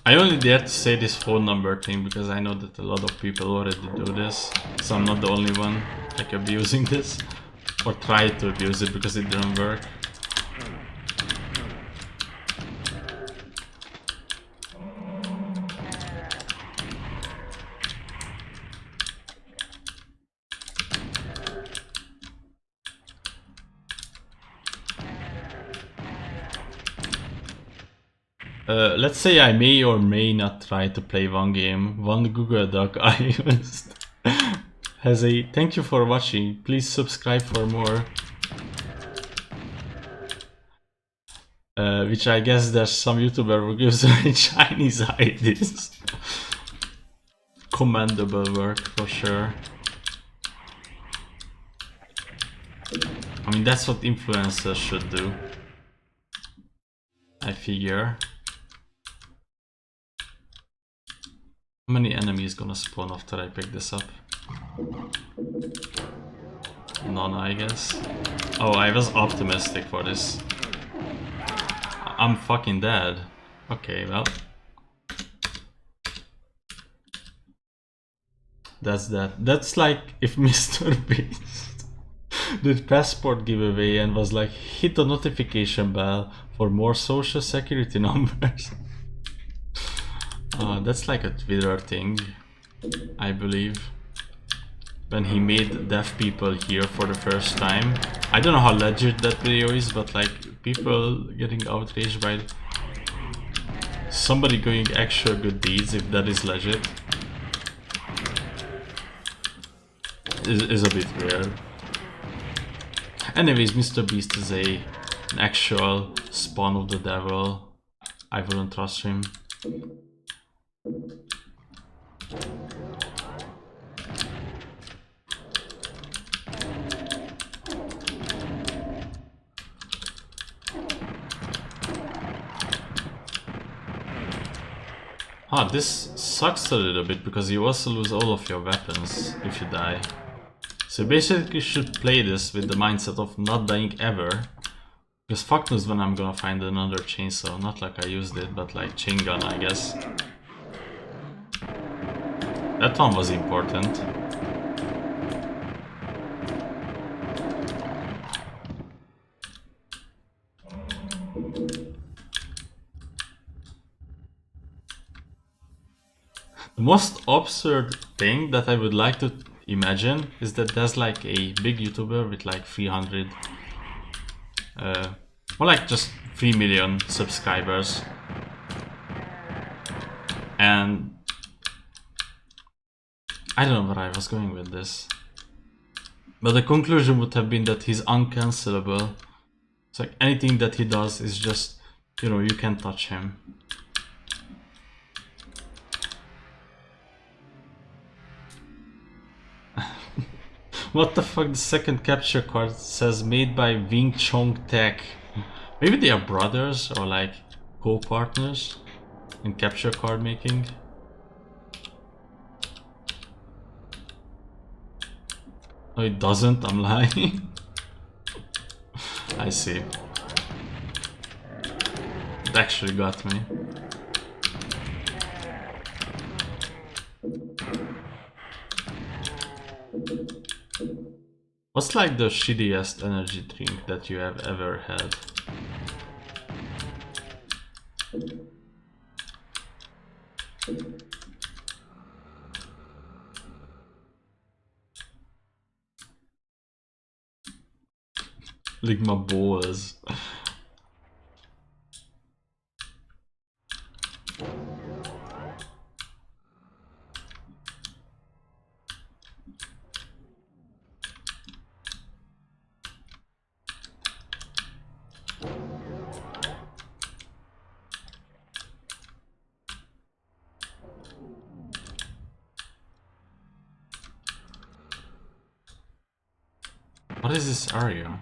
I only dare to say this phone number thing because I know that a lot of people already do this, so I'm not the only one like abusing this, or tried to abuse it because it didn't work. Let's say I may or may not try to play one game. One Google Doc I used has a "thank you for watching, please subscribe for more", which I guess there's some YouTuber who gives away Chinese IDs. Commendable work for sure. I mean, that's what influencers should do, I figure. How many enemies gonna spawn after I pick this up? None, I guess. Oh, I was optimistic for this. I'm fucking dead. Okay, well. That's that. That's like if Mr. Beast did passport giveaway and was like, hit the notification bell for more social security numbers. That's like a Twitter thing, I believe. When he made deaf people hear for the first time. I don't know how legit that video is, but like people getting outraged by somebody doing actual good deeds, if that is legit, is a bit weird. Anyways, Mr. Beast is an actual spawn of the devil. I wouldn't trust him. This sucks a little bit because you also lose all of your weapons if you die. So you basically should play this with the mindset of not dying ever. Because fuck knows when I'm gonna find another chainsaw. Not like I used it, but like chain gun, I guess. That one was important. The most absurd thing that I would like to imagine is that there's like a big YouTuber with like 300 or like just 3 million subscribers, and I don't know where I was going with this. But the conclusion would have been that he's uncancelable. It's like anything that he does is just, you know, you can't touch him. What the fuck? The second capture card says made by Wing Chong Tech. Maybe they are brothers or like co-partners in capture card making. No, it doesn't. I'm lying. I see. It actually got me. What's like the shittiest energy drink that you have ever had? Lick my balls. What is this area?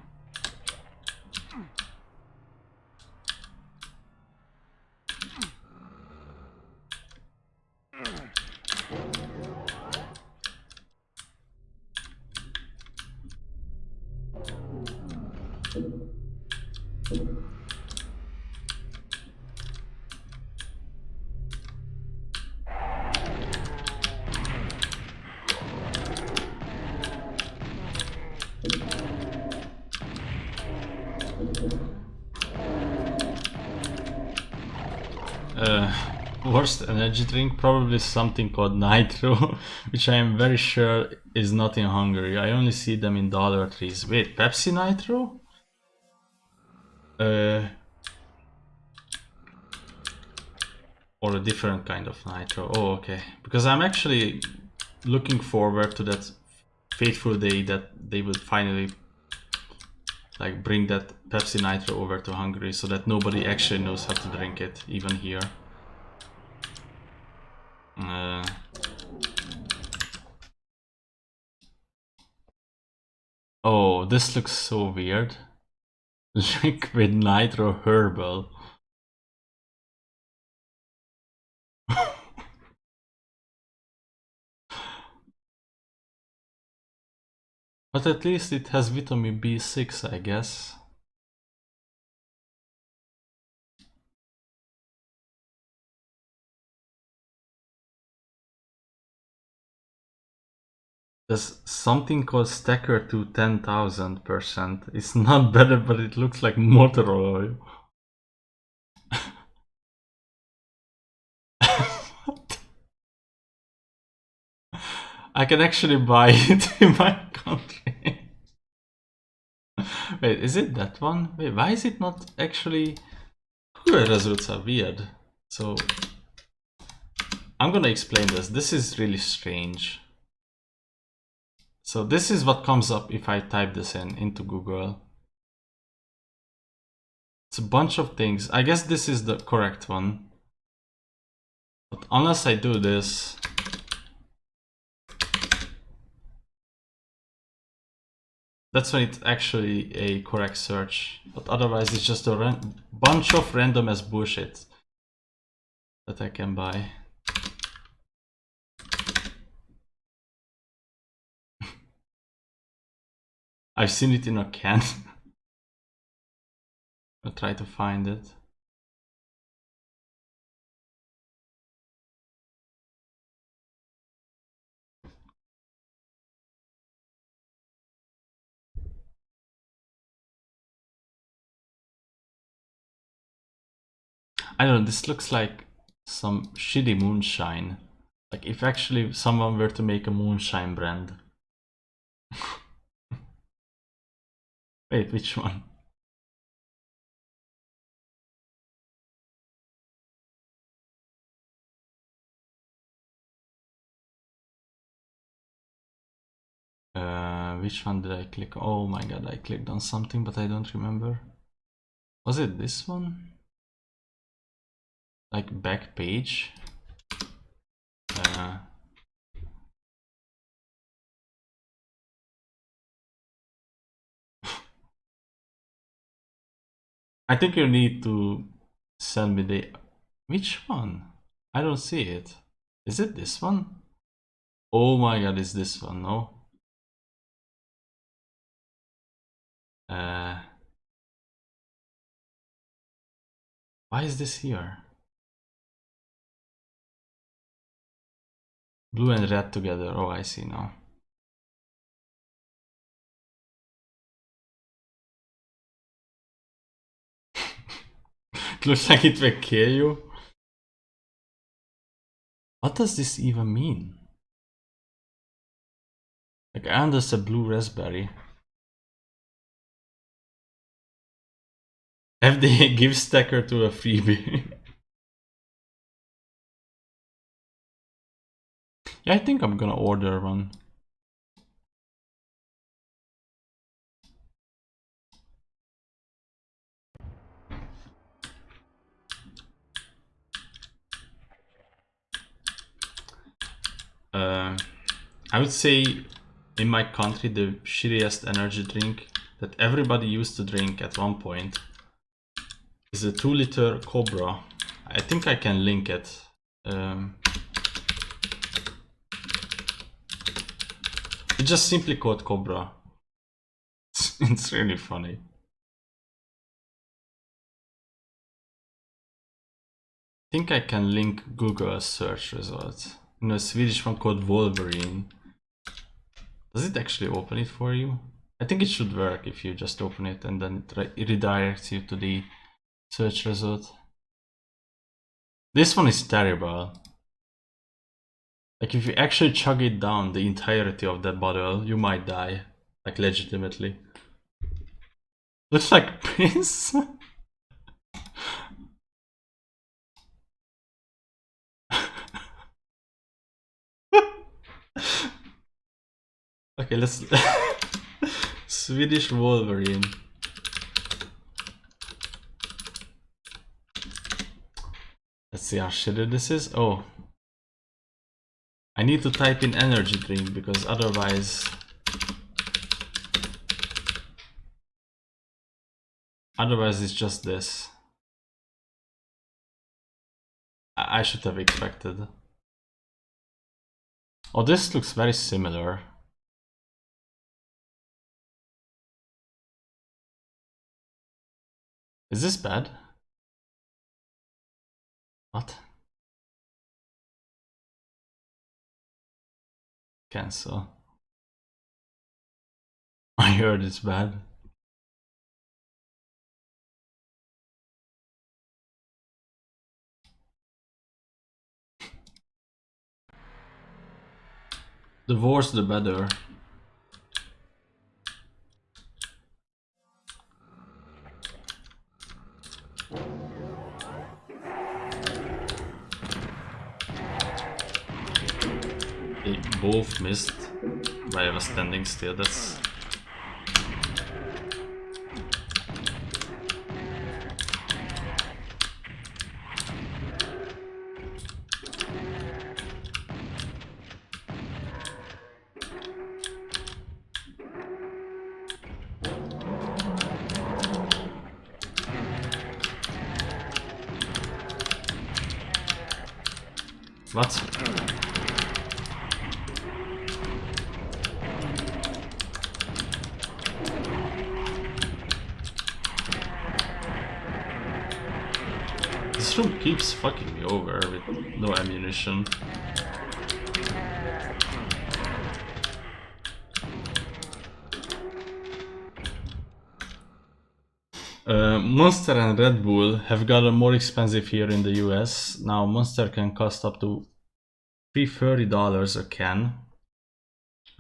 Worst energy drink? Probably something called Nitro, which I am very sure is not in Hungary. I only see them in Dollar Trees. Wait, Pepsi Nitro? Or a different kind of Nitro. Oh, okay. Because I'm actually looking forward to that fateful day that they will finally like bring that Pepsi Nitro over to Hungary so that nobody actually knows how to drink it, even here. Oh, this looks so weird. Liquid Nitro Herbal. But at least it has vitamin B6, I guess. There's something called Stacker to 10,000%. It's not better, but it looks like motor oil. I can actually buy it in my country. Wait, is it that one? Wait, why is it not actually... Google results are weird. So, I'm gonna explain this. This is really strange. So this is what comes up if I type this into Google. It's a bunch of things. I guess this is the correct one. But unless I do this... That's when it's actually a correct search. But otherwise it's just a bunch of random as bullshit that I can buy. I've seen it in a can. I'll try to find it. I don't know, this looks like some shitty moonshine. Like if actually someone were to make a moonshine brand. Wait, which one? Which one did I click? Oh my god, I clicked on something, but I don't remember. Was it this one? Like back page? I think you need to send me the... Which one? I don't see it. Is it this one? Oh my god, it's this one, no? Why is this here? Blue and red together. Oh, I see now. It looks like it will kill you. What does this even mean? Like, I understand blue raspberry. FDA gives stacker to a freebie. Yeah, I think I'm gonna order one. I would say in my country the shittiest energy drink that everybody used to drink at one point is a 2-liter Cobra. I think I can link it. It's just simply called Cobra. It's really funny. I think I can link Google search results. In a Swedish one called Wolverine. Does it actually open it for you? I think it should work if you just open it and then it redirects you to the search result. This one is terrible. Like if you actually chug it down, the entirety of that bottle, you might die. Like legitimately. Looks like piss. Okay, let's... Swedish Wolverine. Let's see how shitty this is. Oh. I need to type in energy drink because otherwise... Otherwise it's just this. I should have expected. Oh, this looks very similar. Is this bad? What? Cancel. I heard it's bad. The worse the better. They both missed, but I was standing still. That's... What? This room keeps fucking me over with no ammunition. Monster and Red Bull have gotten more expensive here in the US. Now Monster can cost up to $30 a can.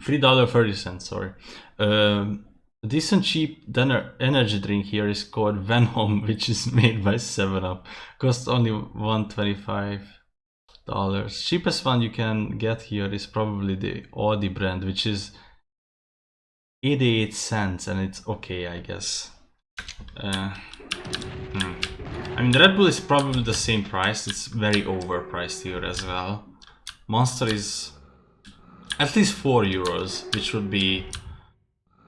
$3.30, sorry. A decent cheap energy drink here is called Venom, which is made by 7-Up. Costs only $1.25. Cheapest one you can get here is probably the Audi brand, which is 88 cents, and it's okay, I guess. I mean, Red Bull is probably the same price. It's very overpriced here as well. Monster is at least 4 euros, which would be,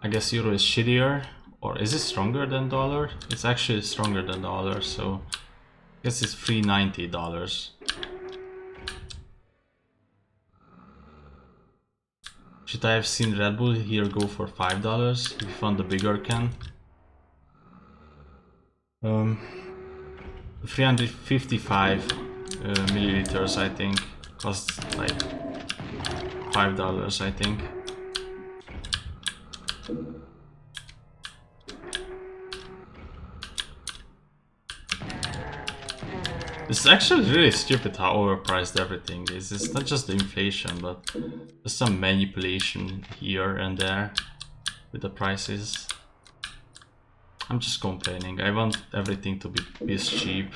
I guess euro is shittier. Or is it stronger than dollar? It's actually stronger than dollar, so I guess it's $3.90. Should I have seen Red Bull here go for $5 if we found the bigger can? 355 milliliters, I think, costs like $5, I think. It's actually really stupid how overpriced everything is. It's not just the inflation, but there's some manipulation here and there with the prices. I'm just complaining. I want everything to be piss cheap.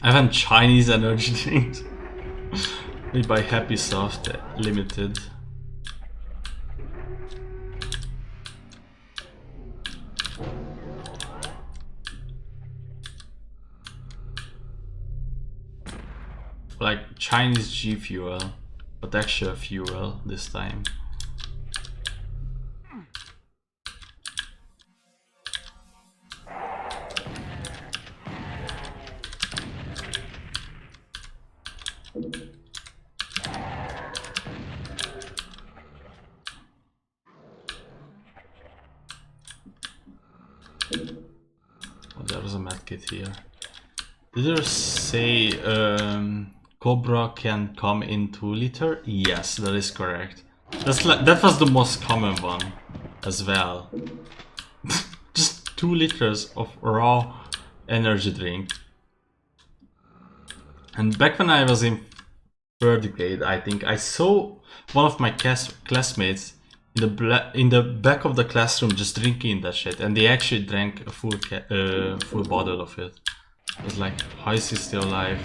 I want Chinese energy drinks. Made by Happy Soft Limited. Like Chinese G Fuel, but actual fuel this time. Oh, there was a medkit here. Did there say Cobra can come in 2 liter? Yes, that is correct. That was the most common one as well. Just 2 liters of raw energy drink. And back when I was in 3rd grade, I think I saw one of my classmates in the back of the classroom just drinking that shit, and they actually drank a full bottle of it. I was like, how is he still alive?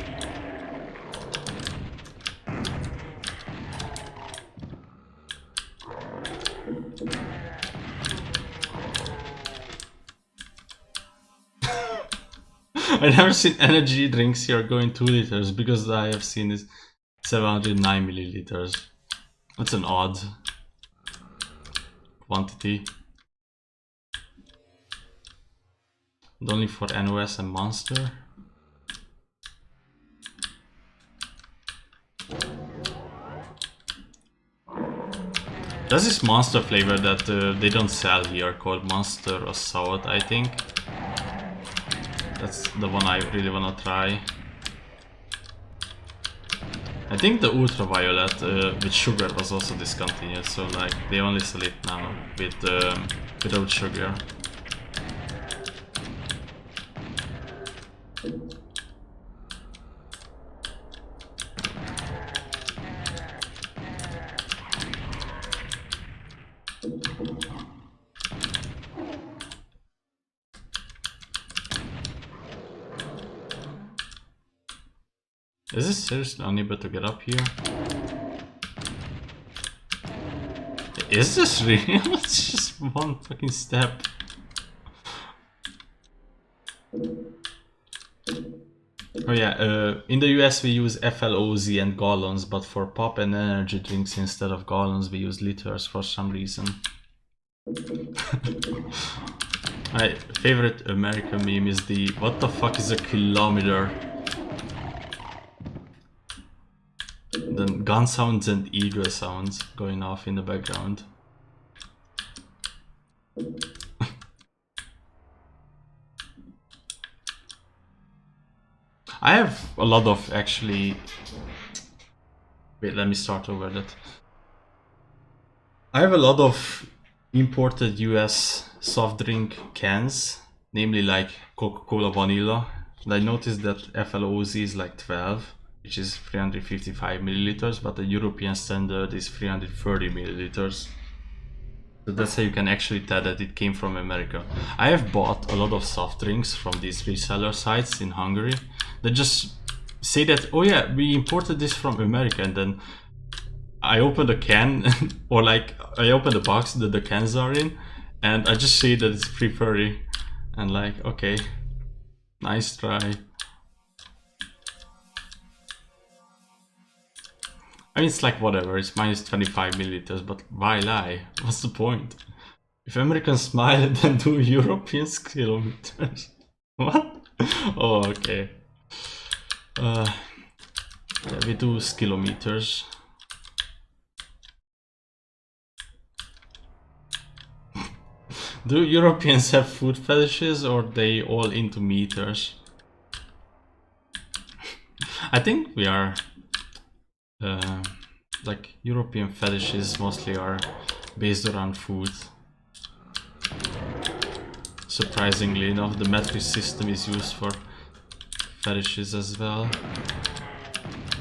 I never seen energy drinks here going 2 liters because I have seen it 709 milliliters. That's an odd quantity. And only for NOS and Monster. There's this Monster flavor that they don't sell here called Monster Assault, I think. That's the one I really wanna try. I think the Ultraviolet with sugar was also discontinued, so like they only sell it now with without sugar. Is this seriously unable to get up here? Is this real? It's just one fucking step. Oh yeah, in the US we use FLOZ and gallons, but for pop and energy drinks instead of gallons we use liters for some reason. My favorite American meme is the "what the fuck is a kilometer?" Then gun sounds and ego sounds going off in the background. I have a lot of actually... Wait, let me start over that. I have a lot of imported US soft drink cans, namely like Coca-Cola Vanilla. And I noticed that FLOZ is like 12, which is 355 milliliters, but the European standard is 330 milliliters. So that's how you can actually tell that it came from America. I have bought a lot of soft drinks from these reseller sites in Hungary that just say that, oh yeah, we imported this from America, and then I open the can, or like I open the box that the cans are in, and I just see that it's free furry, and like, okay, nice try. I mean, it's like whatever, it's minus 25 milliliters, but why lie? What's the point? If Americans smile, then do Europeans kilometers? What? Oh, okay. Yeah, we do kilometers. Do Europeans have food fetishes, or are they all into meters? I think we are like European fetishes mostly are based around food. Surprisingly enough, the metric system is used for fetishes as well.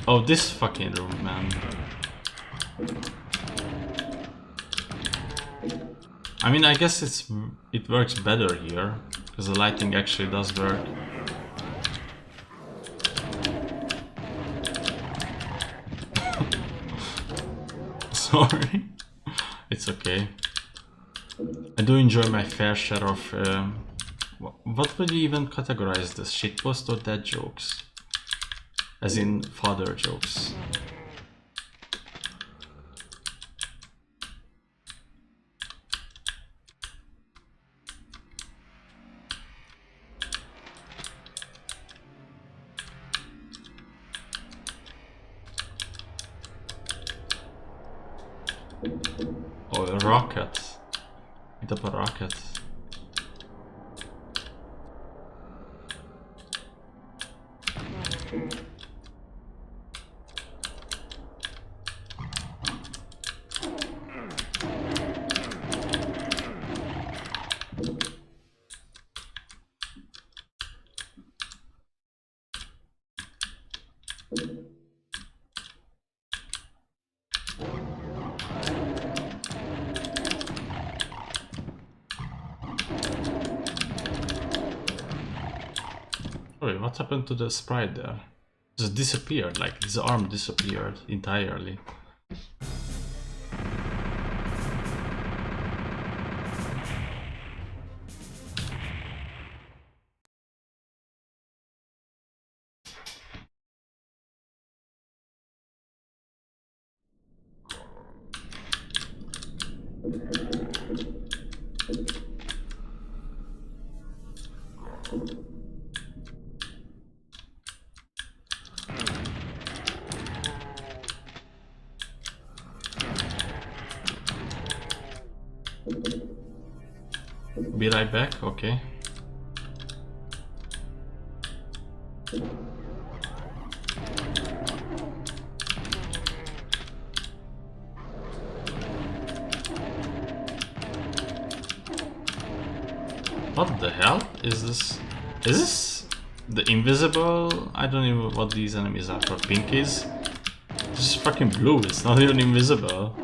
Oh, this fucking room, man. I mean, I guess it works better here because the lighting actually does work. Sorry. It's okay. I do enjoy my fair share of... what would you even categorize this? Shitpost or dad jokes? As in father jokes. Oh, a rocket. Hit up a rocket. Wait, what happened to the sprite there? Just disappeared, like his arm disappeared entirely. Be right back, okay. What the hell is this? Is this the invisible? I don't even know what these enemies are for. Pinkies? This is fucking blue, it's not even invisible.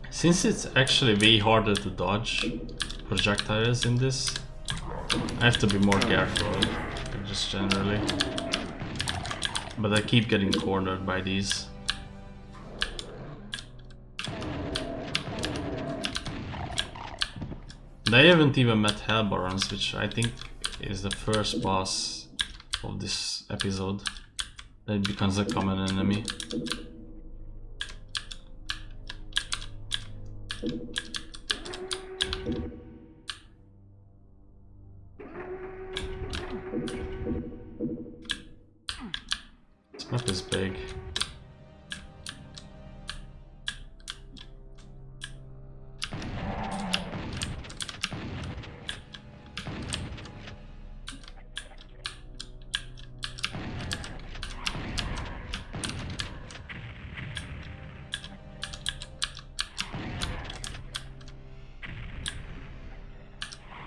Since it's actually way harder to dodge projectiles in this, I have to be more careful, just generally. But I keep getting cornered by these. And I haven't even met Hellbarons, which I think is the first boss of this episode. Then it becomes a common enemy. This map is big.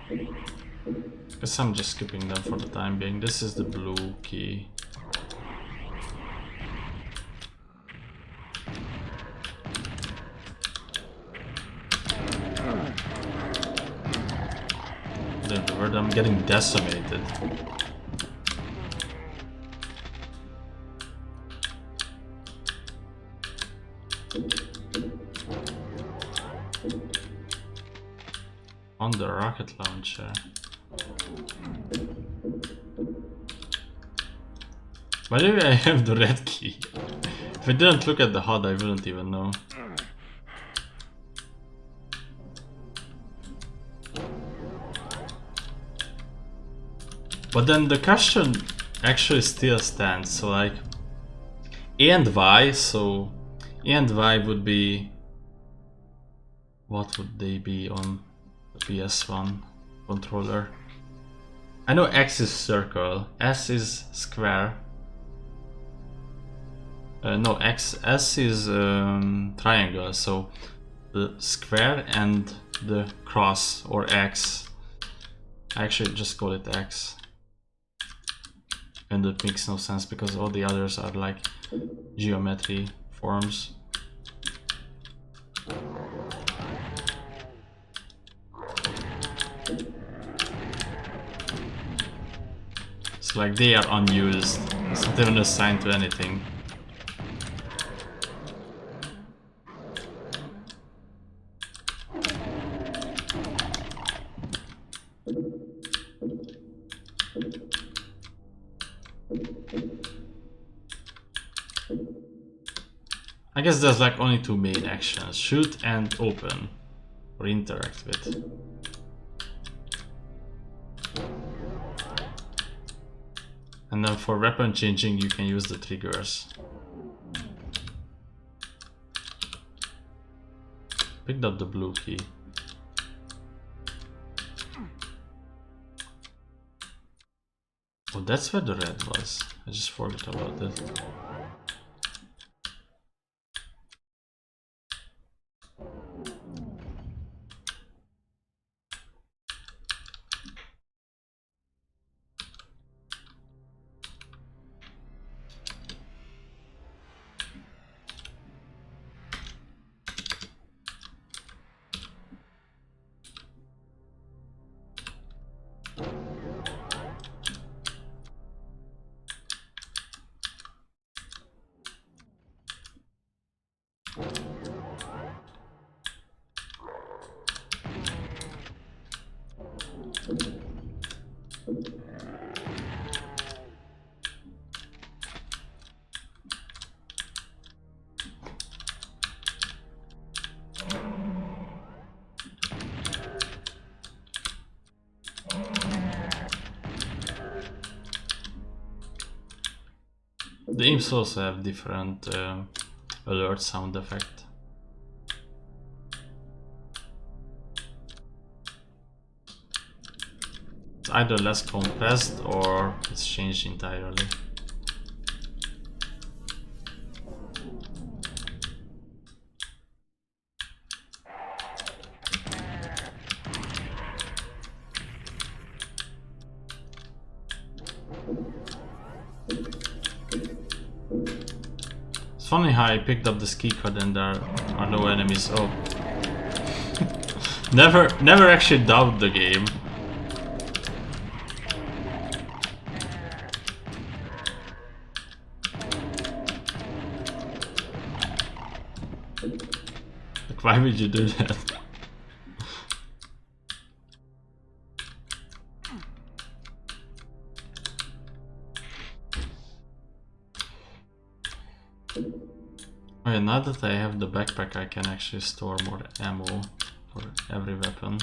Guess I'm just skipping them for the time being. This is the blue key. The word, I'm getting decimated. On the rocket launcher. By the way, I have the red key. If I didn't look at the HUD, I wouldn't even know. But then the question actually still stands, so like A and Y, so A and Y would be... What would they be on the PS1 controller? I know X is circle, S is square. No, S is triangle, so the square and the cross or X. I actually just call it X. And it makes no sense because all the others are like geometry forms. So like they are unused. It's not even assigned to anything. I guess there's like only two main actions, shoot and open, or interact with. And then for weapon changing you can use the triggers. Picked up the blue key. Oh, that's where the red was. I just forgot about it. The imps also have different alert sound effect. It's either less compressed or it's changed entirely. It's funny how I picked up this keycard and there are no enemies. Oh. never actually doubt the game. Like, why would you do that? Okay, now that I have the backpack, I can actually store more ammo for every weapon.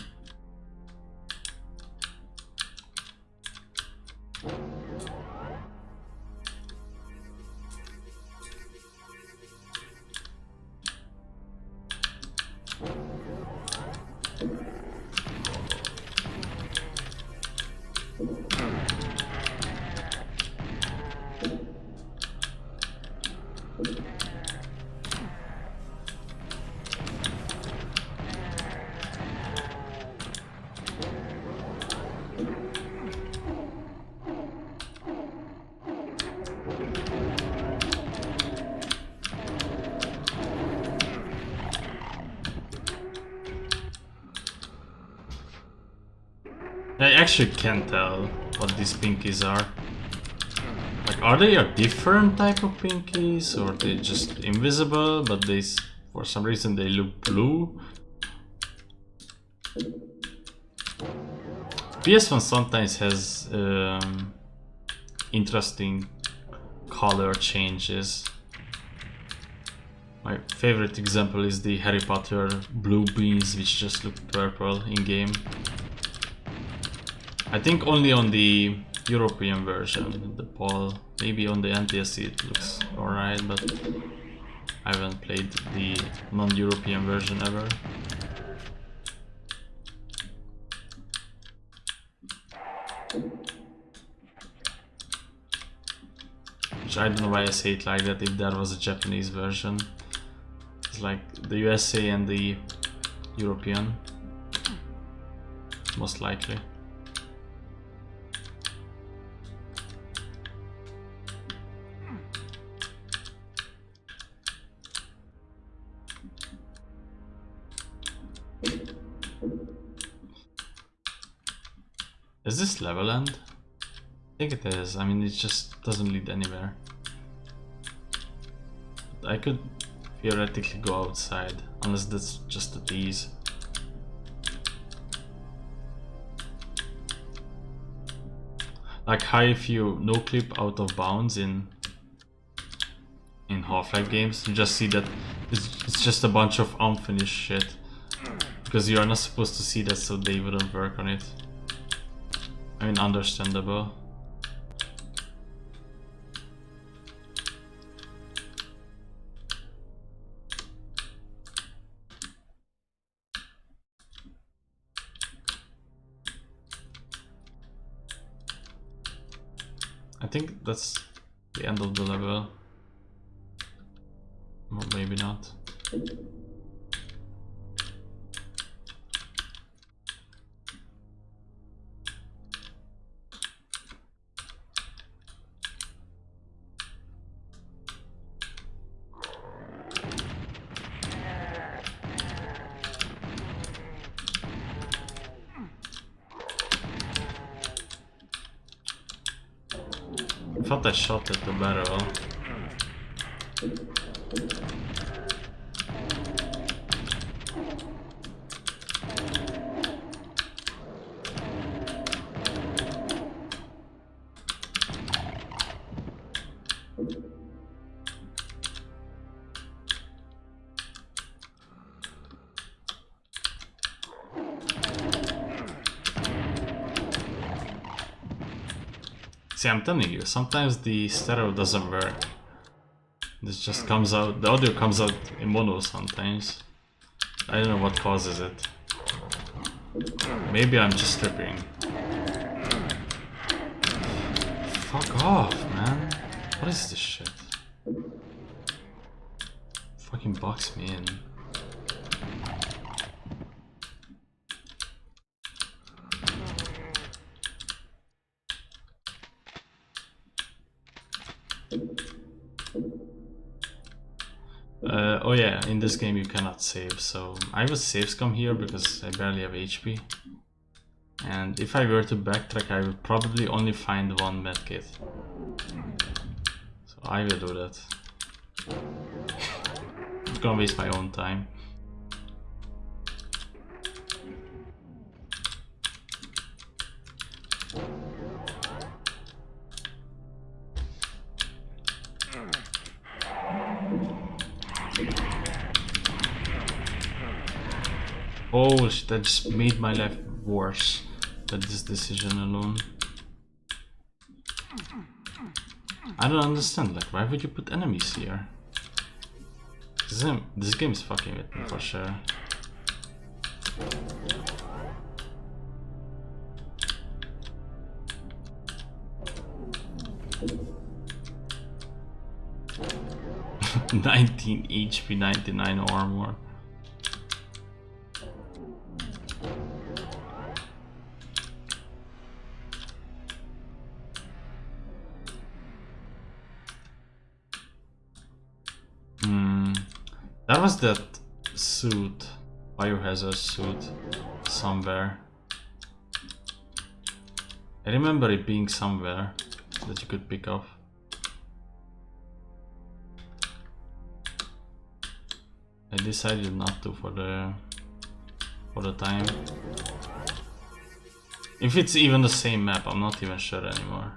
I actually can't tell what these pinkies are. Like, are they a different type of pinkies, or they just invisible, but they, for some reason, they look blue? PS1 sometimes has interesting color changes. My favorite example is the Harry Potter blue beans, which just look purple in game. I think only on the European version, the PAL, maybe on the NTSC it looks alright, but I haven't played the non-European version ever. Which I don't know why I say it like that if there was a Japanese version. It's like the USA and the European, most likely. Is this level end? I think it is. I mean, it just doesn't lead anywhere. I could theoretically go outside, unless that's just a tease. Like how if you no clip out of bounds in Half-Life games, you just see that it's just a bunch of unfinished shit. Because you are not supposed to see that, so they wouldn't work on it. I mean, understandable. I think that's the end of the level. Or maybe not. I thought I shot at the barrel. See, I'm telling you, sometimes the stereo doesn't work. This just comes out, the audio comes out in mono sometimes. I don't know what causes it. Maybe I'm just tripping. Fuck off, man. What is this shit? Fucking box me in. Oh yeah, in this game you cannot save, so I would save scum here because I barely have HP. And if I were to backtrack, I would probably only find one medkit. So I will do that. I'm gonna waste my own time. Oh shit, that just made my life worse. That this decision alone. I don't understand, like why would you put enemies here? This game is fucking with me for sure. $19 HP, 99 armor. That was that suit, biohazard suit, somewhere. I remember it being somewhere that you could pick up. I decided not to for the time. If it's even the same map, I'm not even sure anymore.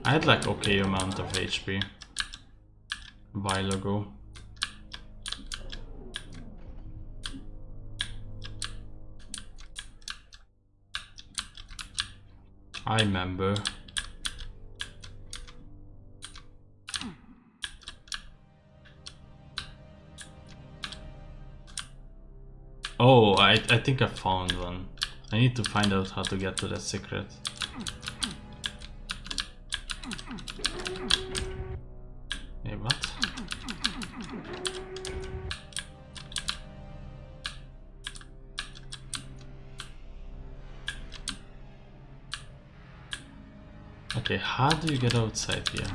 I had like okay amount of HP a while ago. I remember. Oh, I think I found one. I need to find out how to get to that secret. Hey, what? Okay, how do you get outside here?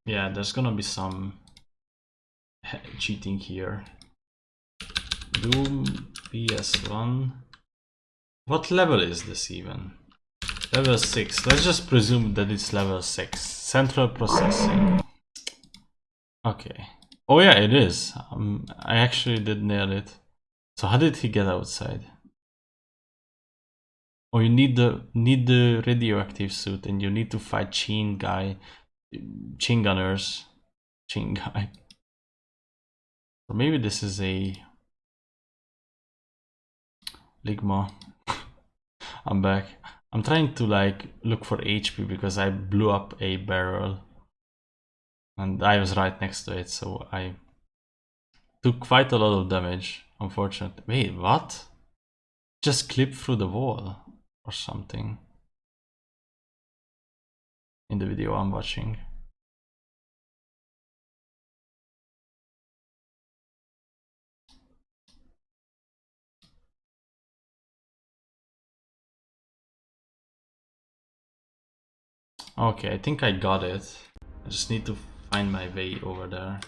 Yeah, there's gonna be some cheating here. Doom PS1. What level is this even? Level 6. Let's just presume that it's level 6. Central processing. Okay. Oh yeah, it is. I actually did nail it. So how did he get outside? Oh, you need the radioactive suit, and you need to fight Chin gunners. Chin guy. Or maybe this is a Ligma. I'm back. I'm trying to like look for HP because I blew up a barrel. And I was right next to it, so I took quite a lot of damage, unfortunately. Wait, what? Just clipped through the wall or something in the video I'm watching. Okay, I think I got it. I just need to find my way over there.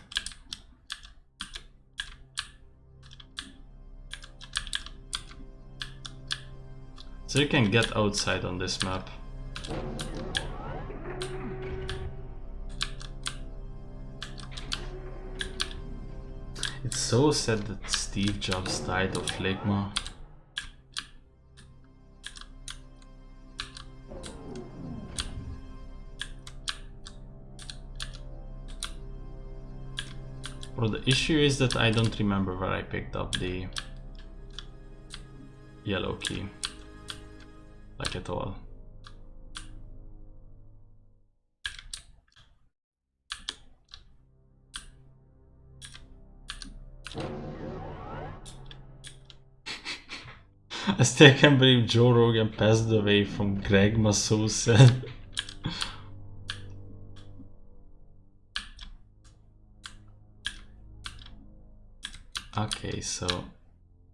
So you can get outside on this map. It's so sad that Steve Jobs died of phlegma. Well, the issue is that I don't remember where I picked up the yellow key. Like at all. I still can't believe Joe Rogan passed away from Greg Masosa. Okay, so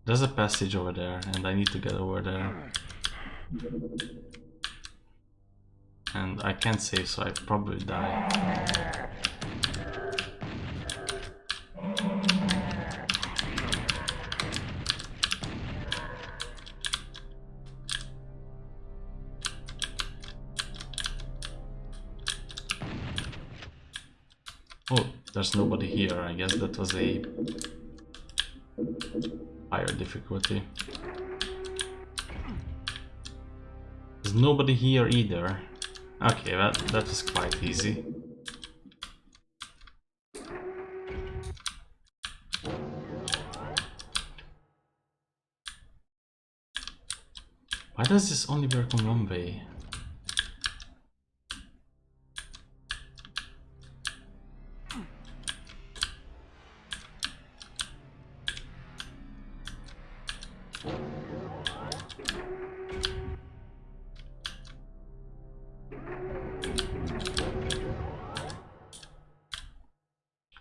there's a passage over there and I need to get over there. And I can't save, so I probably die. Oh, there's nobody here. I guess that was a higher difficulty. There's nobody here either. Okay, that was quite easy. Why does this only work on one way?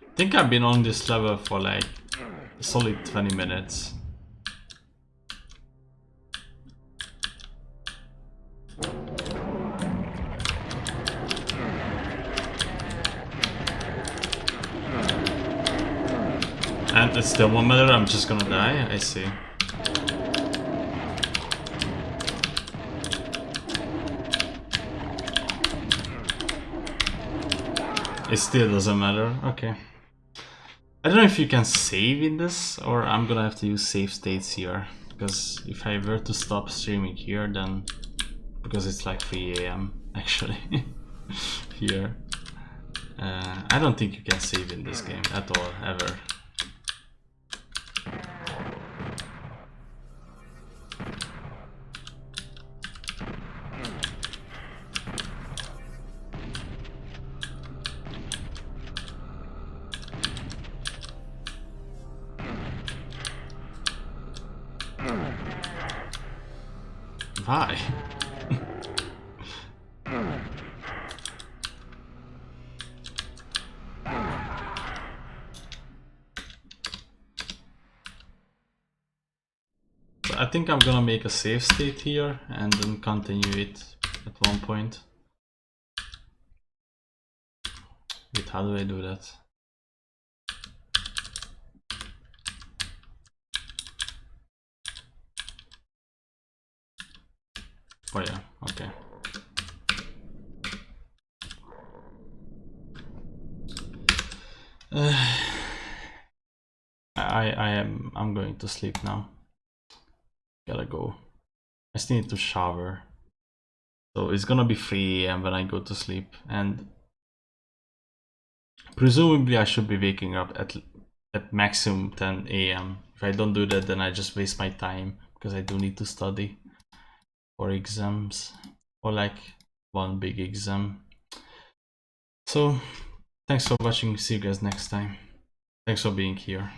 I think I've been on this level for like a solid 20 minutes. And it still won't matter, I'm just gonna die, I see. It still doesn't matter, okay. I don't know if you can save in this, or I'm gonna have to use save states here. Because if I were to stop streaming here, then... Because it's like 3 AM actually, here. I don't think you can save in this game at all, ever. Why? I think I'm gonna make a save state here and then continue it at one point. Wait, how do I do that? Oh yeah, okay. I'm going to sleep now. Gotta go. I still need to shower. So it's gonna be 3 AM when I go to sleep, and presumably I should be waking up at maximum 10 AM. If I don't do that, then I just waste my time, because I do need to study for exams, or like one big exam. So thanks for watching, see you guys next time. Thanks for being here.